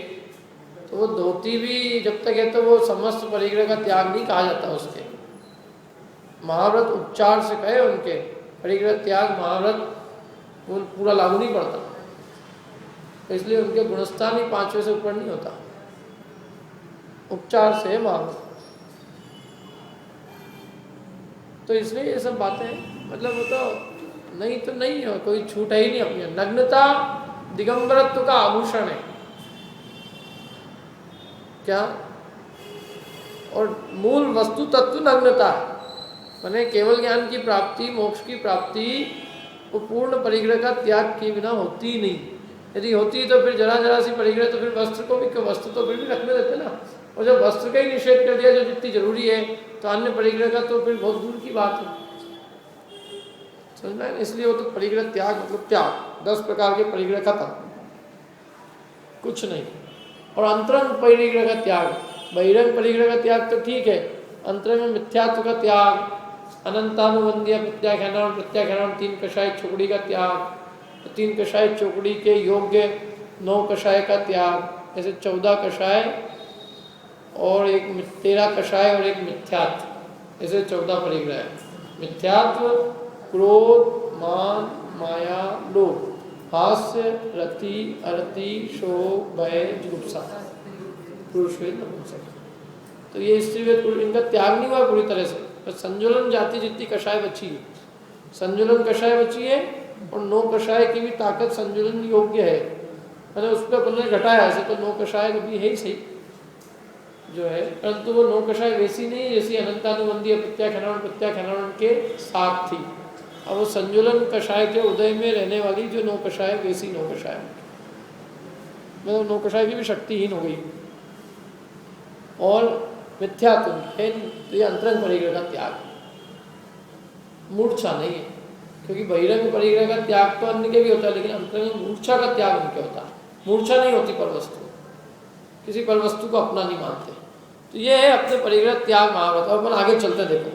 तो वो धोती भी जब तक है तो वो समस्त परिग्रह का त्याग नहीं कहा जाता। उसके महाव्रत उपचार से कहे उनके परिग्रह त्याग महाव्रत पूरा लागू नहीं पड़ता, तो इसलिए उनके गुणस्थान ही 5वें से ऊपर नहीं होता, उपचार से महाव्रत। तो इसलिए ये सब बातें मतलब वो तो नहीं है, कोई छूट है ही नहीं अपनी। नग्नता दिगंबरत्व का आभूषण है क्या, और मूल वस्तु तत्व नग्नता है। माने केवल ज्ञान की प्राप्ति, मोक्ष की प्राप्ति वो पूर्ण परिग्रह का त्याग के बिना होती ही नहीं। यदि होती तो फिर जरा सी परिग्रह, तो फिर वस्त्र को भी, वस्त्र तो फिर भी रखने देते ना। और जब वस्त्र का ही निषेध कर दिया जो जितनी जरूरी है, तो अन्य परिग्रह का तो फिर बहुत दूर की बात है, समझना है। इसलिए वो तो परिग्रह त्याग मतलब त्याग, 10 प्रकार के परिग्रह खत्म, कुछ नहीं। और अंतरंग परिग्रह का त्याग, बहिरंग परिग्रह का त्याग तो ठीक है, अंतरंग में मिथ्यात्व का त्याग, अनंतानुबंधिया प्रत्याख्यान, 3 कषाय चौकड़ी का त्याग, 3 कषाय चौकड़ी के योग्य 9 कषाय का त्याग, ऐसे 14 कषाय और 13 कषाय और 1 मिथ्यात्व, ऐसे 14 परिग्रह। मिथ्यात्व क्रोध, मान, माया, लोभ, हास्य, रति, अरति, शोक, भय, जुगुप्सा, पुरुषवेद नपुंसक। तो ये स्त्रीवेद पुरुष, इनका त्याग नहीं हुआ पूरी तरह से, बस संजुलन जाति जितनी कषाय बची है, संजुलन कषाय बची है, और 9 कषाय की भी ताकत संजुलन योग्य है। मैंने उस पर अपने घटाया, ऐसे तो 9 कषाय भी है ही सही, जो है, परंतु वो नौकषाय वैसी नहीं है जैसी अनंतानुबंधी प्रत्याख्यान के साथ थी। अब वो संजुलन कषाय के उदय में रहने वाली जो नौकषाय वैसी नौकषाय, मतलब नौकषाय की भी शक्तिहीन हो गई। और मिथ्यात्व है तो ये अंतरंग परिग्रह का त्याग, मूर्छा नहीं है, क्योंकि बहिरंग परिग्रह का त्याग तो अन्य के भी होता है, लेकिन अंतरंग मूर्छा का त्याग उनके होता है। मूर्छा नहीं होती पर वस्तु, किसी पर वस्तु को अपना नहीं मानते। तो ये है अपने परिग्रह त्याग महाव्रत। और अपन आगे चलते देखो,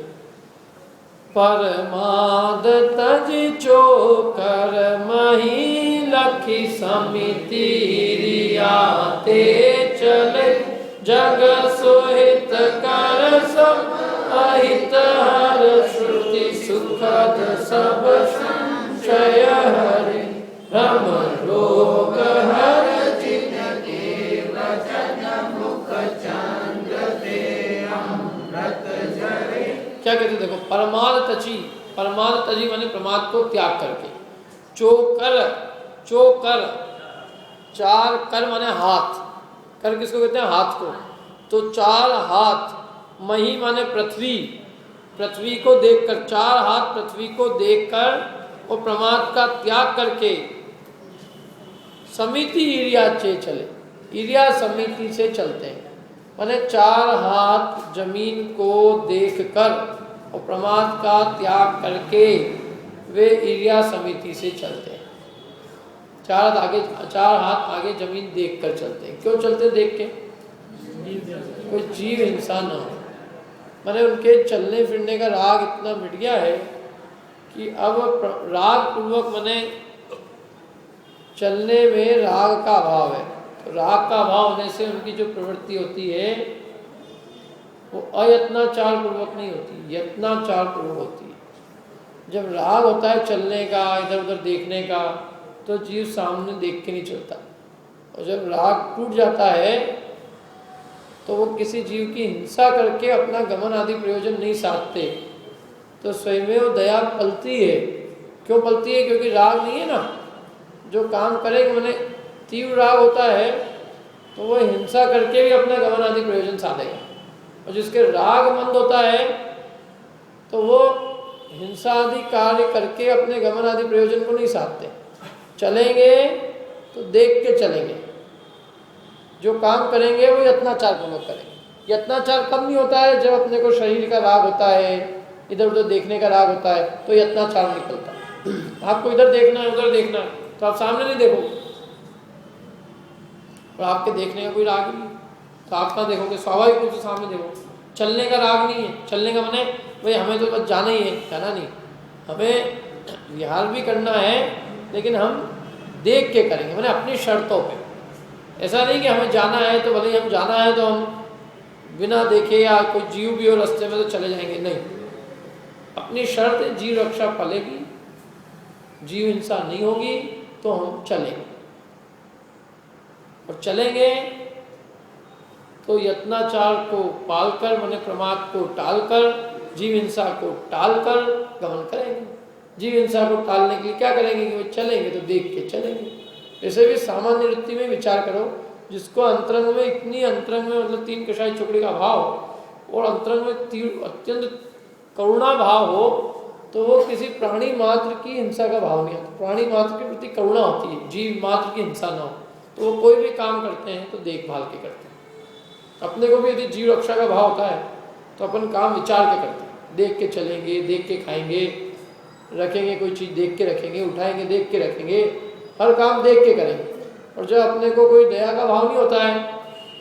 परमाद तज चोकर मही लखी समिति रियाते चले जग सोहित कर सब अहित हर श्रुति सुखद सब संशय हरि भ्रम रोग हर जिन देव जन मुख चंद्र दे अमृत जरे। क्या कहते देखो, परमाद तजी माने प्रमाद को त्याग करके, चोकर चार कर माने हाथ, कर किसको कहते हैं? हाथ को। तो चार हाथ, मही माने पृथ्वी को देखकर, चार हाथ पृथ्वी को देखकर और प्रमाद का त्याग करके समिति ईर्या चले, ईर्या समिति से चलते हैं। माने चार हाथ जमीन को देखकर और प्रमाद का त्याग करके वे ईर्या समिति से चलते हैं। चार हाथ आगे जमीन देखकर चलते हैं। क्यों चलते? देख के कोई जीव इंसान ना हो। माने उनके चलने फिरने का राग इतना मिट गया है कि अब राग पूर्वक माने चलने में राग का अभाव है। तो राग का अभाव होने से उनकी जो प्रवृत्ति होती है वो अयत्नाचार पूर्वक नहीं होती, यत्नाचार पूर्वक होती है। जब राग होता है चलने का, इधर उधर देखने का, तो जीव सामने देख के नहीं चलता। और जब राग टूट जाता है तो वो किसी जीव की हिंसा करके अपना गमन आदि प्रयोजन नहीं साधते। तो स्वयं दया पलती है। क्यों पलती है? क्योंकि राग नहीं है ना। जो काम करेगा, मैंने तीव्र राग होता है तो वो हिंसा करके भी अपना गमन आदि प्रयोजन साधेगा। और जिसके राग मंद होता है तो वो हिंसा आदि कार्य करके अपने गमन आदि प्रयोजन को नहीं साधते। चलेंगे तो देख के चलेंगे, जो काम करेंगे वो यत्नाचार पूर्वक करेंगे। यत्नाचार कब नहीं होता है? जब अपने को शरीर का राग होता है, इधर उधर देखने का राग होता है, तो यत्नाचार निकलता। आपको इधर देखना है, उधर देखना है, तो आप सामने नहीं देखोगे। और आपके देखने का कोई राग नहीं, तो आप कहाँ देखोगे? स्वाभाविक रूप से सामने देखो। चलने का राग नहीं है। चलने का माने भाई हमें तो बस जाना ही है, जाना नहीं, हमें विहार भी करना है, लेकिन हम देख के करेंगे, माने अपनी शर्तों पे। ऐसा नहीं कि हमें जाना है तो भले ही हम जाना है तो हम बिना देखे या कोई जीव भी हो रास्ते में तो चले जाएंगे, नहीं। अपनी शर्त है, जीव रक्षा फलेगी, जीव हिंसा नहीं होगी तो हम चलेंगे। और चलेंगे तो यत्नाचार को पालकर, माने प्रमाद को टालकर, जीव हिंसा को टालकर गमन करेंगे। जीव हिंसा को टालने के लिए क्या करेंगे कि वो चलेंगे तो देख के चलेंगे। ऐसे भी सामान्य वृत्ति में विचार करो, जिसको अंतरंग में इतनी अंतरंग में मतलब 3 कषाय चुकड़ी का भाव और अंतरंग में अत्यंत करुणा भाव हो, तो वो किसी प्राणी मात्र की हिंसा का भाव नहीं आता। प्राणी मात्र के प्रति करुणा होती है, जीव मात्र की हिंसा ना हो। तो वो कोई भी काम करते हैं तो देखभाल के करते हैं। अपने को भी यदि जीव रक्षा का भाव होता है तो अपन काम विचार के करते हैं। देख के चलेंगे, देख के खाएंगे, रखेंगे, कोई चीज़ देख के रखेंगे, उठाएंगे देख के रखेंगे, हर काम देख के करेंगे। और जब अपने को कोई दया का भाव नहीं होता है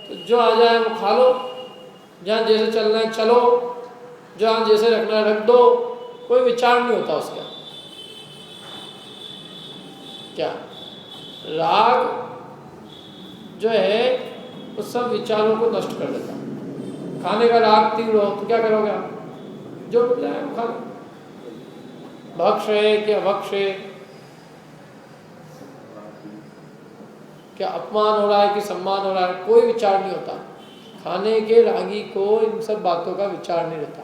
तो जो आ जाए वो खा लो, जहाँ जैसे चलना है चलो, जहाँ जैसे रखना है रख दो, कोई विचार नहीं होता उसका। क्या राग जो है उस सब विचारों को नष्ट कर देता। खाने का राग तीव्र हो तो क्या करोगे आप? जो मिल जाए वो खा लो। भक्ष है कि अभक्ष है, क्या अपमान हो रहा है कि सम्मान हो रहा है, कोई विचार नहीं होता। खाने के रागी को इन सब बातों का विचार नहीं रहता।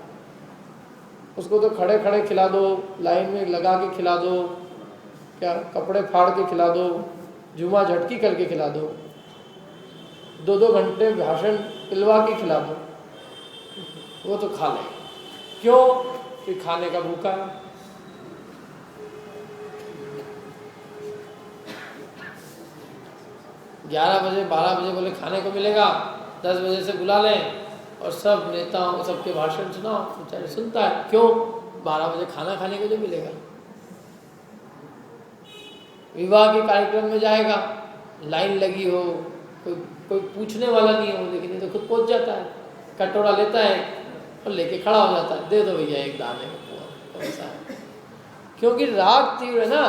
उसको तो खड़े खड़े खिला दो, लाइन में लगा के खिला दो, क्या कपड़े फाड़ के खिला दो, जुमा झटकी करके खिला दो, 2-2 घंटे भाषण पिलवा के खिला दो, वो तो खा ले। क्यों? कि खाने का भूखा है। 11 बजे 12 बजे बोले खाने को मिलेगा, 10 बजे से बुला लें और सब नेताओं सबके भाषण सुनाओ, बेचारे सुनता है। क्यों? 12 बजे खाना खाने को जो मिलेगा। विवाह के कार्यक्रम में जाएगा, लाइन लगी हो, कोई पूछने वाला नहीं हो, लेकिन ये तो खुद पहुंच जाता है, कटोरा लेता है और लेके खड़ा हो जाता है, दे दो भैया एक दाने का ऐसा है। क्योंकि राग तीव्र है ना,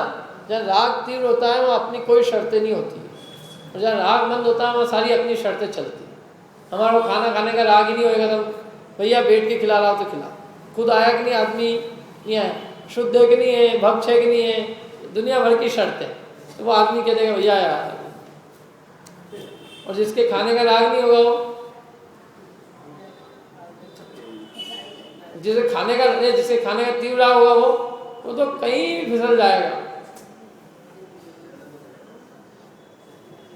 जहाँ राग तीव्र होता है वहाँ अपनी कोई शर्तें नहीं होती, और जहाँ राग मंद होता है वहाँ सारी अपनी शर्तें चलती। हमारा खाना खाने का राग ही नहीं होएगा तो भैया बैठ के खिला रहा हो तो खिला, खुद आया कि नहीं, आदमी नहीं आया, शुद्ध है कि नहीं है, भक्ष है कि नहीं है, दुनिया भर की शर्तें, तो वो आदमी कह देगा भैया यार। और जिसके खाने का राग नहीं होगा, वो जिसे खाने का तीव्र राग होगा वो तो कहीं फिसल जाएगा।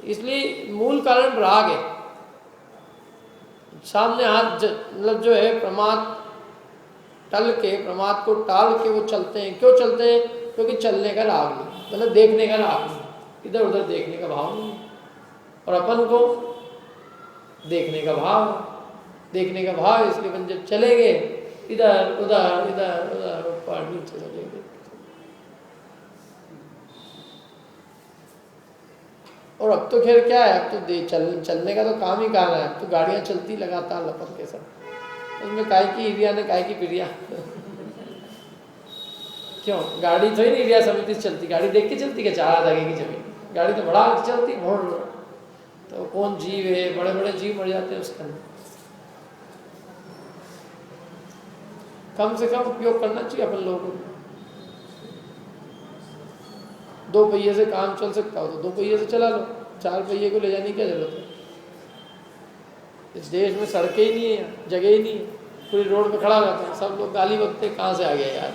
इसलिए मूल कारण राग है। सामने हाथ मतलब जो है प्रमाद को टाल के वो चलते हैं। क्यों चलते हैं? क्योंकि चलने का राग नहीं, मतलब देखने का राग नहीं, इधर उधर देखने का भाव नहीं। और अपन को देखने का भाव इसलिए अपन जब चलेंगे इधर उधर ऊपर नीचे चलेंगे। और अब तो खैर क्या है, अब तो चलने का तो काम ही कहाँ है, अब तो गाड़ियाँ चलती लगातार लपक के सब, उसमें काय की एरिया ने काय की पिरिया क्यों? गाड़ी तो ही नहीं एरिया समिति से चलती, गाड़ी देख के चलती क्या 4 जगह की जमीन, गाड़ी तो बड़ा चलती भोर। तो कौन जीव है, बड़े बड़े जीव मर जाते हैं उसके अंदर। कम से कम उपयोग करना चाहिए अपन लोगों को। 2 पहिए से काम चल सकता हो तो 2 पहिए से चला लो, 4 पहिए को ले जाने की क्या जरूरत है? इस देश में सड़कें ही नहीं है, जगह ही नहीं है, पूरी रोड पे खड़ा रहता है, सब लोग गाली बकते कहाँ से आ गया यार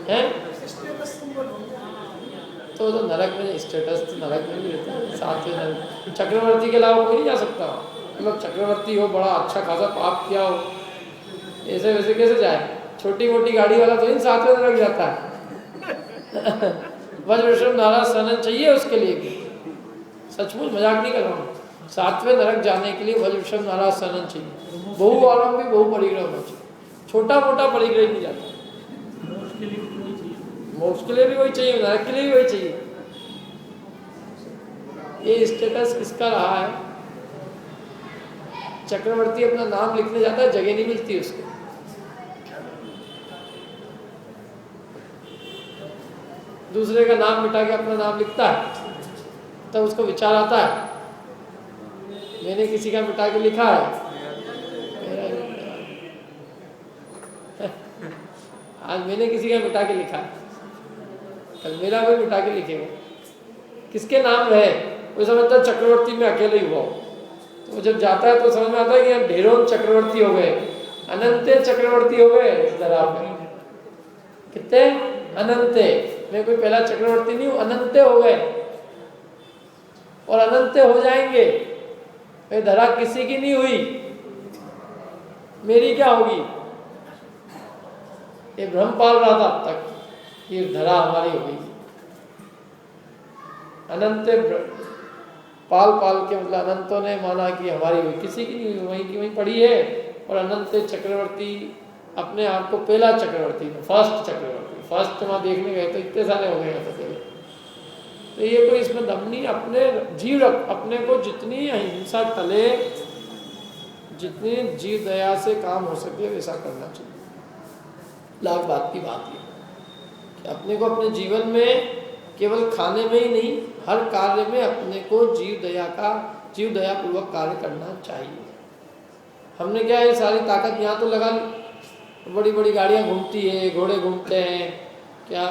हैं? तो नरक में स्टेटस तो नरक में भी रहता है, 7वें नरक। चक्रवर्ती के अलावा कोई नहीं जा सकता, मतलब चक्रवर्ती हो, बड़ा अच्छा खासा पाप किया हो, ऐसे वैसे कैसे जाए? छोटी मोटी गाड़ी वाला तो इन 7वें नरक जाता है वज्र विश्रम नाराज सनन चाहिए उसके लिए भी, सचमुच मजाक नहीं कर रहा हूँ। 7वें नरक जाने के लिए वज्र विश्रम नाराज सनन चाहिए, बहु आलम भी बहु परिग्रह होना चाहिए, छोटा मोटा परिग्रह नहीं जाता। मोक्ष के लिए भी वही चाहिए, नरक के लिए भी वही चाहिए। ये स्टेटस किसका रहा है? चक्रवर्ती अपना नाम लिखने जाता है, जगह नहीं मिलती उसको। दूसरे का नाम मिटा के अपना नाम लिखता है, तब उसको विचार आता है मैंने किसी का मिटा के लिखा है, आज मैंने किसी का मिटा के लिखा है, कल मेरा भी मिटा के लिखेगा। किसके नाम रहे? वो समझता है चक्रवर्ती में अकेले ही हुआ हो, तो जब जाता है तो समझ में आता है कि यहाँ ढेरों चक्रवर्ती हो गए, अनंत चक्रवर्ती हो गए इस धरा पे। कितने? अनंत। मैं कोई पहला चक्रवर्ती नहीं हूँ, अनंत हो गए और अनंत हो जाएंगे। ये धरा किसी की नहीं हुई, मेरी क्या होगी? ये भ्रम पाल रहा था अब तक, ये धरा हमारी हो गई। अनंत पाल के मतलब अनंतों ने माना कि हमारी हुई, किसी की नहीं हुई, वहीं की वहीं पड़ी है। और अनंत चक्रवर्ती अपने आप को पहला चक्रवर्ती, फर्स्ट चक्रवर्ती, फर्स्ट वहाँ देखने गए तो इतने सारे हो गए पहले। तो ये कोई इसमें दम नहीं, अपने अपने को जितनी अहिंसा टले, जितनी जीव दया से काम हो सके वैसा करना चाहिए। लाख बात की बात है कि अपने को अपने जीवन में केवल खाने में ही नहीं, हर कार्य में अपने को जीव दया पूर्वक कार्य करना चाहिए। हमने क्या है सारी ताकत यहाँ तो लगा ली, बड़ी बड़ी गाड़ियाँ घूमती है, घोड़े घूमते हैं, क्या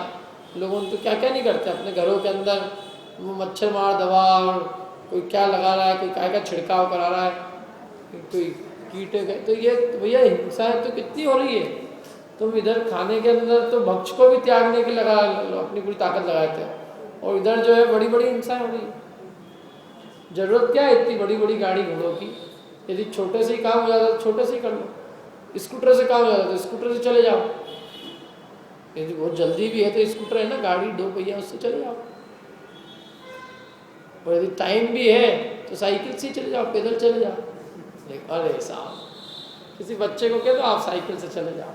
लोगों तो क्या क्या नहीं करते अपने घरों के अंदर, वो मच्छर मार दवा और कोई क्या लगा रहा है, कोई काय का छिड़काव करा रहा है, कोई कीटे गए। तो ये भैया हिंसा है तो कितनी हो रही है। तुम इधर खाने के अंदर तो भक्ष को भी त्यागने के अपनी पूरी ताकत लगाते हो, और इधर जो है बड़ी बड़ी हिंसा हो रही है। जरूरत क्या है इतनी बड़ी बड़ी गाड़ी घोड़ों की? यदि छोटे से ही काम हो जाता तो छोटे से ही कर लो। स्कूटर से काम हो जाता तो स्कूटर से चले जाओ। यदि बहुत जल्दी भी है तो स्कूटर है ना, गाड़ी 2 पहिया, उससे चले जाओ। और यदि टाइम भी है तो साइकिल से चले जाओ, पैदल चले जाओ। अरे साहब, किसी बच्चे को कह दो आप साइकिल से चले जाओ।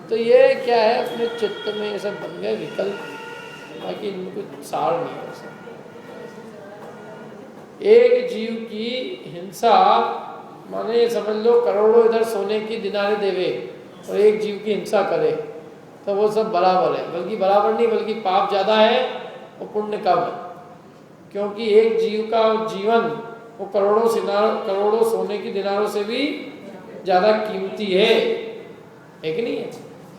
तो ये क्या है, अपने चित्त में ये सब बन गए विकल्प, बाकी इनको सार नहीं कर सकते। एक जीव की हिंसा माने ये समझ लो करोड़ों इधर सोने की दिनारे देवे और एक जीव की हिंसा करे तो वो सब बराबर है। बल्कि बराबर नहीं, बल्कि पाप ज़्यादा है और पुण्य कम है। क्योंकि एक जीव का जीवन वो करोड़ों सोने की दिनारों से भी ज़्यादा कीमती है कि नहीं है?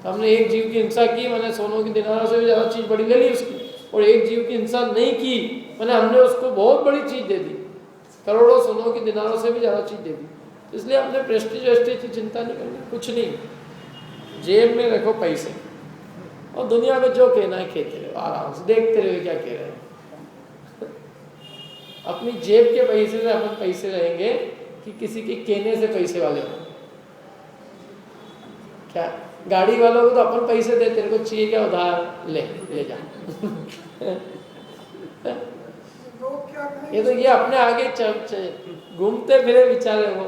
तो हमने एक जीव की हिंसा की, मैंने सोनों की दिनारों से भी ज़्यादा चीज़ बड़ी ले ली उसकी, और एक जीव की हिंसा नहीं की, मैंने हमने उसको बहुत बड़ी चीज़ दे दी, करोड़ों सोनों की दिनारों से भी ज़्यादा चीज़ दे दी। तो इसलिए हमने प्रेस्टीज वेस्टीज की चिंता नहीं करनी, कुछ नहीं। जेब में रखो पैसे और दुनिया में जो कहना है कहते रहो, आराम से देखते रहो क्या कह रहे हैं। अपनी जेब के पैसे से अपन पैसे रहेंगे कि किसी के कहने से पैसे वाले हो? क्या गाड़ी वालों को तो अपन पैसे दे, तेरे को चाहिए क्या उधार ले जा। ये तो ये अपने आगे घूमते फिरे बेचारे वो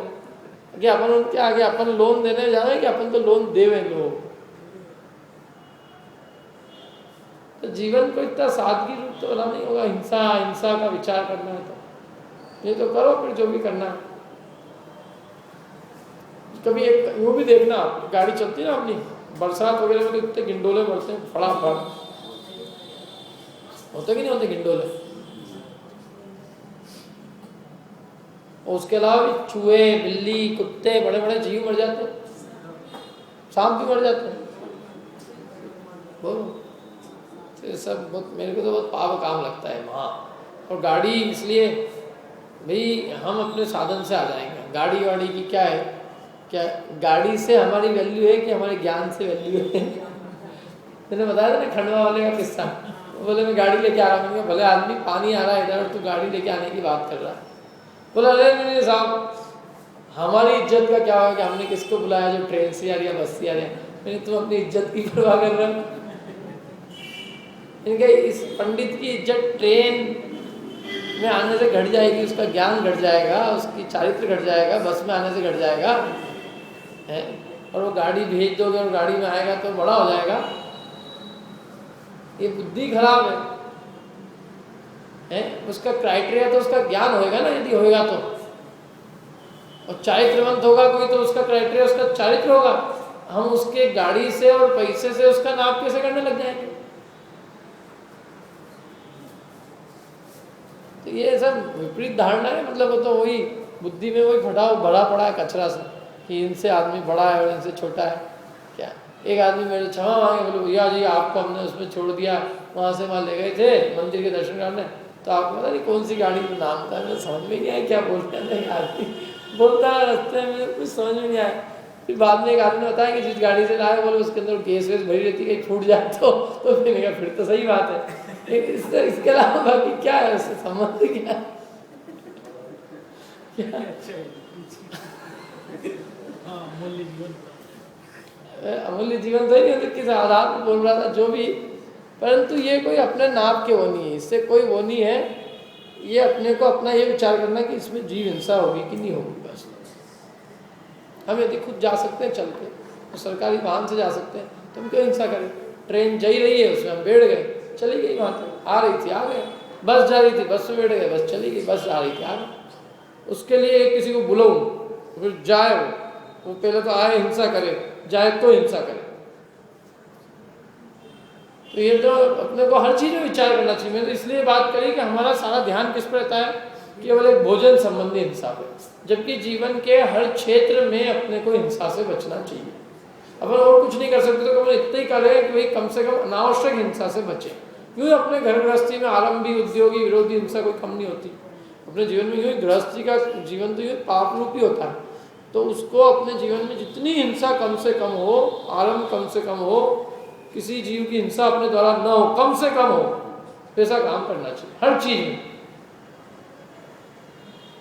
कि अपन उनके आगे अपन लोन देने जा रहे हैं कि अपन तो लोन देवे लोग। तो जीवन को इतना सादगी रूप तो बना नहीं होगा। हिंसा का विचार करना है तो ये तो करो, फिर जो भी करना है। कभी एक वो भी देखना, गाड़ी चलती है ना अपनी, बरसात वगैरह में तो इतने गिंडोले बढ़ते हैं, फटाफट होते कि नहीं होते गिंडोले। और उसके अलावा भी चूहे, बिल्ली, कुत्ते, बड़े बड़े जीव मर जाते हैं, सांप भी मर जाते हैं। बोलो, तो सब बहुत, मेरे को तो बहुत पाप काम लगता है वहाँ। और गाड़ी इसलिए भाई हम अपने साधन से आ जाएंगे, गाड़ी वाड़ी की क्या है, क्या गाड़ी से हमारी वैल्यू है कि हमारे ज्ञान से वैल्यू है? मैंने बताया था ना खंडवा वाले का किस्सा। बोले मैं गाड़ी लेके आ रहा हूँ, भले आदमी पानी आ रहा है इधर, तू गाड़ी लेके आने की बात कर रहा है। बोला अरे नहीं साहब, हमारी इज्जत का क्या होगा कि हमने किसको बुलाया जो ट्रेन से आ रही है, बस से आ रही है। मैंने तुम अपनी इज्जत की परवाह कर रहे हो? इनके इस पंडित की इज्जत ट्रेन में आने से घट जाएगी, उसका ज्ञान घट जाएगा, उसकी चारित्र घट जाएगा, बस में आने से घट जाएगा है। और वो गाड़ी भेज दोगे और गाड़ी में आएगा तो बड़ा हो जाएगा। ये बुद्धि खराब है? उसका क्राइटेरिया तो उसका ज्ञान होएगा ना, यदि होएगा तो। और चारित्रवंत होगा कोई तो उसका क्राइटेरिया उसका चारित्र होगा। हम उसके गाड़ी से और पैसे से उसका नाप कैसे करने लग जाएंगे? तो ये सब विपरीत धारणा है। मतलब वो तो वही बुद्धि में वही भरा पड़ा है कचरा से कि इनसे आदमी बड़ा है और इनसे छोटा है। क्या एक आदमी मेरे क्षमा मांगे, बोले भैया जी आपको हमने उसमें छोड़ दिया, वहाँ से वहाँ ले गए थे मंदिर के दर्शन करने, तो आपको पता नहीं कौन सी गाड़ी में नाम था, मुझे समझ में नहीं आया क्या बोलते हैं। नहीं आदमी बोलता है रास्ते में, कुछ समझ में नहीं आया। फिर बाद में एक आदमी ने बताया कि जिस गाड़ी से लाए बोले उसके अंदर गैस वैस भरी रहती है, कहीं छूट जाए तो मैंने कहा फिर तो सही बात है। इसके अलावा बाकी क्या है, उससे संबंध क्या? अमूल्य जीवन तो ही नहीं, किस आधार पर बोल रहा था जो भी, परंतु ये कोई अपने नाप के वो नहीं है, इससे कोई वो नहीं है। ये अपने को अपना ये विचार करना कि इसमें जीव हिंसा होगी कि नहीं होगी। बस हम यदि खुद जा सकते हैं चल के, तो सरकारी वाहन से जा सकते हैं, तो हम क्यों हिंसा करें? ट्रेन जा ही रही है, उसमें हम बैठ गए, चली गई, वहाँ तक आ रही थी आ गए, बस जा रही थी बस में बैठ गए, बस चली गई, बस आ रही थी आ गए। उसके लिए किसी को बुलाऊं फिर जाए, वो पहले तो आए हिंसा करे, जाए तो हिंसा करे। तो ये तो अपने को हर चीज़ में विचार करना चाहिए। मैंने इसलिए बात करी कि हमारा सारा ध्यान किस पर रहता है, केवल एक भोजन संबंधी हिंसा पे, जबकि जीवन के हर क्षेत्र में अपने को हिंसा से बचना चाहिए। अपन और कुछ नहीं कर सकते तो केवल इतना ही करें कि भाई कम से कम अनावश्यक हिंसा से बचें। यूँ अपने घर गृहस्थी में आरंभी उद्योगी विरोधी हिंसा कोई कम नहीं होती। अपने जीवन में यूँ गृहस्थी का जीवन तो यूँ पाप रूपी होता है, तो उसको अपने जीवन में जितनी हिंसा कम से कम हो, आरंभ कम से कम हो, किसी जीव की हिंसा अपने द्वारा न हो, कम से कम हो, ऐसा काम करना चाहिए हर चीज में।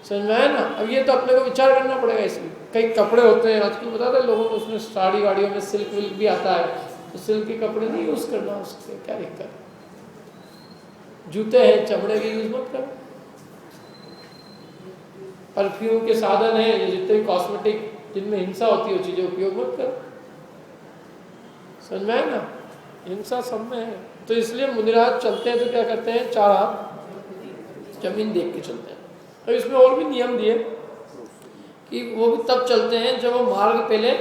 समझ में आया ना? अब ये तो अपने को विचार करना पड़ेगा इसमें। कई कपड़े होते हैं आजकल, बताते हैं लोगों को, उसमें साड़ी वाड़ियों में सिल्क विल्क भी आता है, तो सिल्क के कपड़े नहीं यूज़ करना, उसके क्या दिक्कत है। जूते हैं चमड़े के, यूज़ मत करो। परफ्यूम के साधन है, ये जितने कॉस्मेटिक जिनमें हिंसा होती है वो चीज़ें उपयोग मत करो। समझ में आया ना? हिंसा सब में है। तो इसलिए मुनिराज चलते हैं तो क्या करते हैं, 4 हाथ जमीन देख के चलते हैं। तो इसमें और भी नियम दिए कि वो भी तब चलते हैं जब वो मार्ग पहले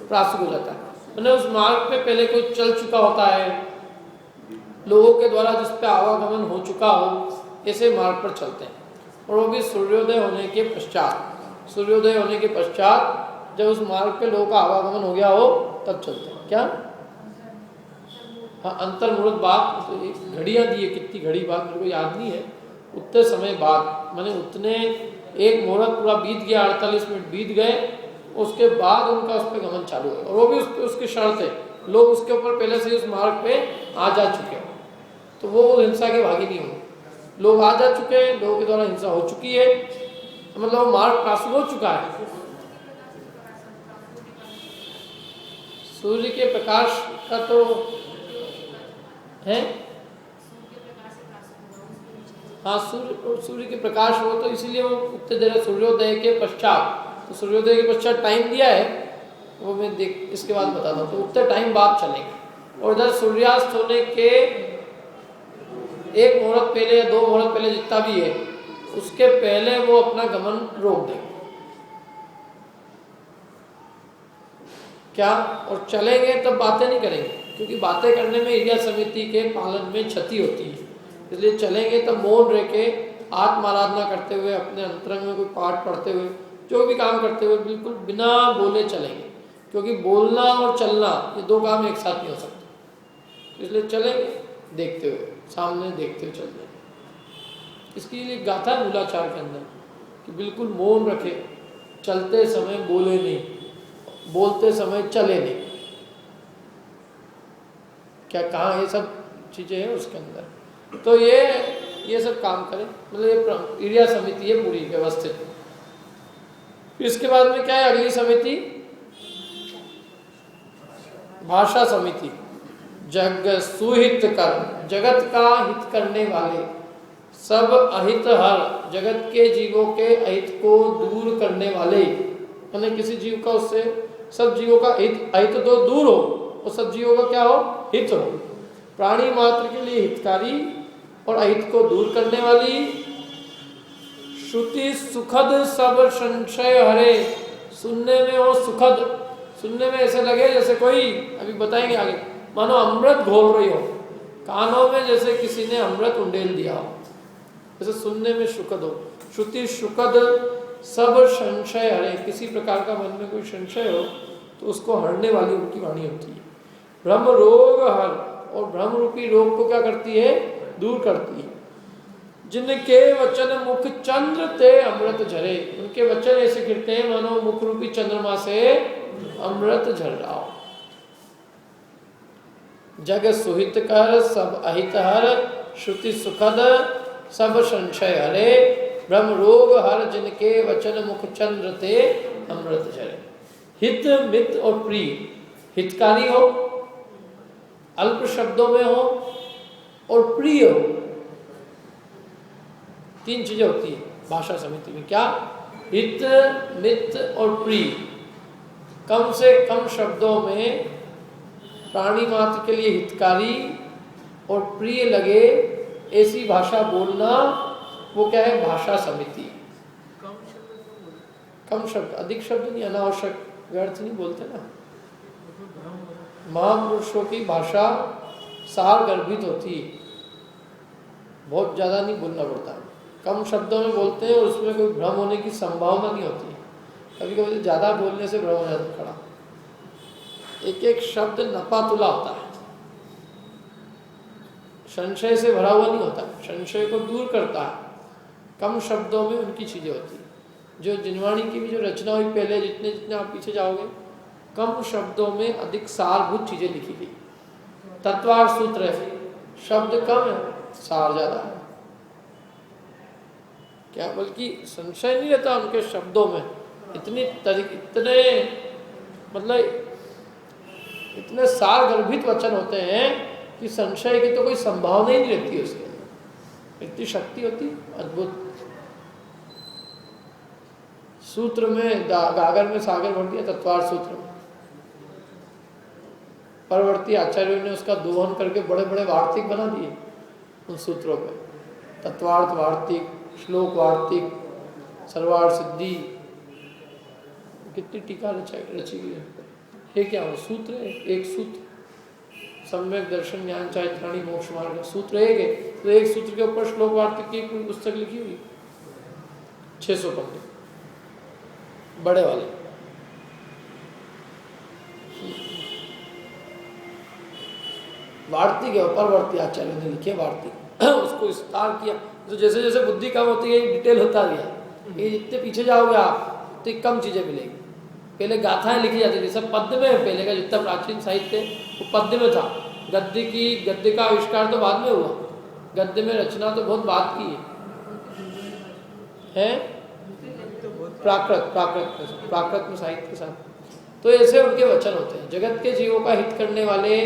प्राप्त हो जाता है, मतलब उस मार्ग पे पहले कोई चल चुका होता है, लोगों के द्वारा जिस पे आवागमन हो चुका हो, ऐसे मार्ग पर चलते हैं। और वो भी सूर्योदय होने के पश्चात, सूर्योदय होने के पश्चात जब उस मार्ग पे लोगों का आवागमन हो गया हो तब चलते हैं। क्या? हाँ, अंतर मुहूर्त बाद तो घड़ियाँ दी है, कितनी घड़ी बाद मेरे को याद नहीं है, उतने समय बाद, मैंने उतने एक मुहूर्त पूरा बीत गया, 48 मिनट बीत गए, उसके बाद उनका उस पर गमन चालू है। और वो भी उसकी शर्त है, लोग उसके ऊपर पहले से उस मार्ग पे आ जा चुके हैं, तो वो हिंसा के भागी नहीं होंगे। लोग आ जा चुके हैं, लोगों के द्वारा हिंसा हो चुकी है, मतलब मार्ग प्राप्त हो चुका है। सूर्य के प्रकाश का तो है, हाँ, सूर्य के प्रकाश हो, तो इसीलिए वो उतने देर सूर्योदय के पश्चात, तो सूर्योदय के पश्चात टाइम दिया है, वो मैं देख इसके बाद बताता हूँ। तो उतने टाइम बाद चलेंगे। और इधर सूर्यास्त होने के 1 मुहूर्त पहले या 2 मुहूर्त पहले जितना भी है, उसके पहले वो अपना गमन रोक देंगे। क्या? और चलेंगे तब बातें नहीं करेंगे, क्योंकि बातें करने में ईर्ष्या समिति के पालन में क्षति होती है। इसलिए चलेंगे तब मौन रह के आत्माराधना करते हुए, अपने अंतरंग में कोई पाठ पढ़ते हुए, जो भी काम करते हुए बिल्कुल बिना बोले चलेंगे, क्योंकि बोलना और चलना ये 2 काम एक साथ नहीं हो सकते। इसलिए चलेंगे देखते हुए, सामने देखते हुए चलते हैं। इसकी लिए गाथा मूलाचार के अंदर कि बिल्कुल मौन रखे, चलते समय बोले नहीं, बोलते समय चले नहीं। क्या कहाँ ये सब चीज़ें हैं उसके अंदर। तो ये सब काम करें, मतलब ये ईर्ष्या समिति है पूरी व्यवस्थित। इसके बाद में क्या है, अगली समिति भाषा समिति। जग सुहित कर, जगत का हित करने वाले, सब अहित हर, जगत के जीवों के अहित को दूर करने वाले, यानी किसी जीव का उससे सब जीवों का हित, अहित तो दूर हो और सब जीवों का क्या हो, हित हो। प्राणी मात्र के लिए हितकारी और अहित को दूर करने वाली। श्रुति सुखद सब संशय हरे, सुनने में हो सुखद, सुनने में ऐसे लगे जैसे कोई, अभी बताएंगे आगे, मानो अमृत घोल रही हो, कानों में जैसे किसी ने अमृत उंडेल दिया हो, जैसे सुनने में सुखद हो। श्रुति सुखद सब संशय हरे, किसी प्रकार का मन में कोई संशय हो तो उसको हरने वाली उनकी वाणी होती है। ब्रह्म रोग हर, और ब्रह्म रूपी रोग को क्या करती है, दूर करती है। जिनके वचन मुख चंद्र ते अमृत झरे, उनके वचन ऐसे गिरते हैं मानो मुख रूपी चंद्रमा से अमृत झर रहा हो। जग सुहित कर सब अहित हर, श्रुति सुखद सब संशय हरे, ब्रह्म रोग हर, जिनके वचन मुख चंद्र ते अमृत झरे। हित मित और प्रिय, हितकारी हो, अल्प शब्दों में हो और प्रिय हो, 3 चीजें होती है भाषा समिति में। क्या? हित मित और प्रिय। कम से कम शब्दों में प्राणी मात्र के लिए हितकारी और प्रिय लगे ऐसी भाषा बोलना, वो क्या है, भाषा समिति। कम शब्द, अधिक शब्द नहीं, अनावश्यक व्यर्थ नहीं बोलते ना। महापुरुषों की भाषा सार गर्भित होती है, बहुत ज़्यादा नहीं बोलना पड़ता, कम शब्दों में बोलते हैं और उसमें कोई भ्रम होने की संभावना नहीं होती है। कभी कभी ज़्यादा बोलने से भ्रम हो जाता है खड़ा। एक एक शब्द नपातुला होता है, संशय से भरा हुआ नहीं होता, संशय को दूर करता है। कम शब्दों में उनकी चीज़ें होती है। जो जिनवाणी की भी जो रचना हुई पहले, जितने जितने आप पीछे जाओगे, कम शब्दों में अधिक सारभूत चीज़ें लिखी गई। तत्वार्थ सूत्र है, शब्द कम है सार ज्यादा है। क्या बल्कि संशय नहीं रहता उनके शब्दों में, इतने मतलब इतने सार गर्भित वचन होते हैं कि संशय की तो कोई संभावना ही नहीं रहती है उसके अंदर, इतनी शक्ति होती अद्भुत। सूत्र में गागर में सागर भर दिया, तत्वार्थ सूत्र में परवर्ती आचार्यों ने उसका दोहन करके बड़े बड़े वार्तिक बना दिए उन सूत्रों पे, तत्वार्थ वार्तिक, श्लोक वार्तिक, सर्वार्थ सिद्धि, कितनी टीका रची गई है। ये क्या हो, सूत्र है, एक सूत्र, सम्यक दर्शन ज्ञान चारित्राणी मोक्ष मार्ग, सूत्र एक है, तो एक सूत्र के ऊपर श्लोक वार्तिक की कोई पुस्तक लिखी हुई 600 पन्ने बड़े वाले। वार्तिक है, परवर्ती आचार्य ने लिखे वार्तिक उसको विस्तार किया, तो जैसे जैसे बुद्धि कम होती है डिटेल होता गया। ये जितने पीछे जाओगे आप तो कम चीजें मिलेगी। पहले गाथाएं लिखी जाती थी, सब पद्य में, पहले का जितना प्राचीन साहित्य वो पद्य में था। गद्य का आविष्कार तो बाद में हुआ, गद्य में रचना तो बहुत बाद की है प्राकृत में साहित्य के साथ। तो ऐसे उनके वचन होते हैं, जगत के जीवों का हित करने वाले,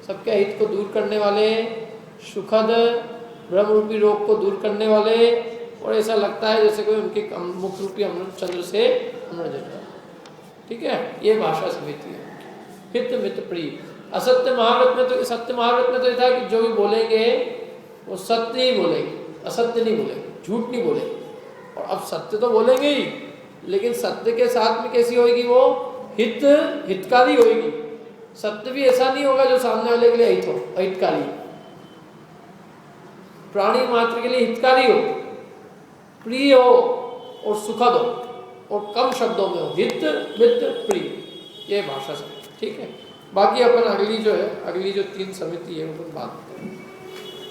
सबके हित को दूर करने वाले, सुखद ब्रह्म रूपी रोग को दूर करने वाले, और ऐसा लगता है जैसे कोई उनके मुख रूपी अमृत चंद्र से अमृत जल रहा है। ठीक है, ये भाषा समिति है। हित मित प्रिय। असत्य महाव्रत में तो, सत्य महाव्रत में तो ये था कि जो भी बोलेंगे वो सत्य ही बोलेंगे, असत्य नहीं बोलेंगे, झूठ नहीं बोलेंगे। और अब सत्य तो बोलेंगे ही, लेकिन सत्य के साथ में कैसी होगी वो, हितकारी होगी। सत्य भी ऐसा नहीं होगा जो सामने वाले के लिए हित हो, अहितकारी। प्राणी मात्र के लिए हितकारी हो, प्रिय हो और सुखद हो, और कम शब्दों में हो, हित मित प्रिय, ये भाषा से। ठीक है, बाकी अपन अगली जो 3 समिति है अपन बात करें।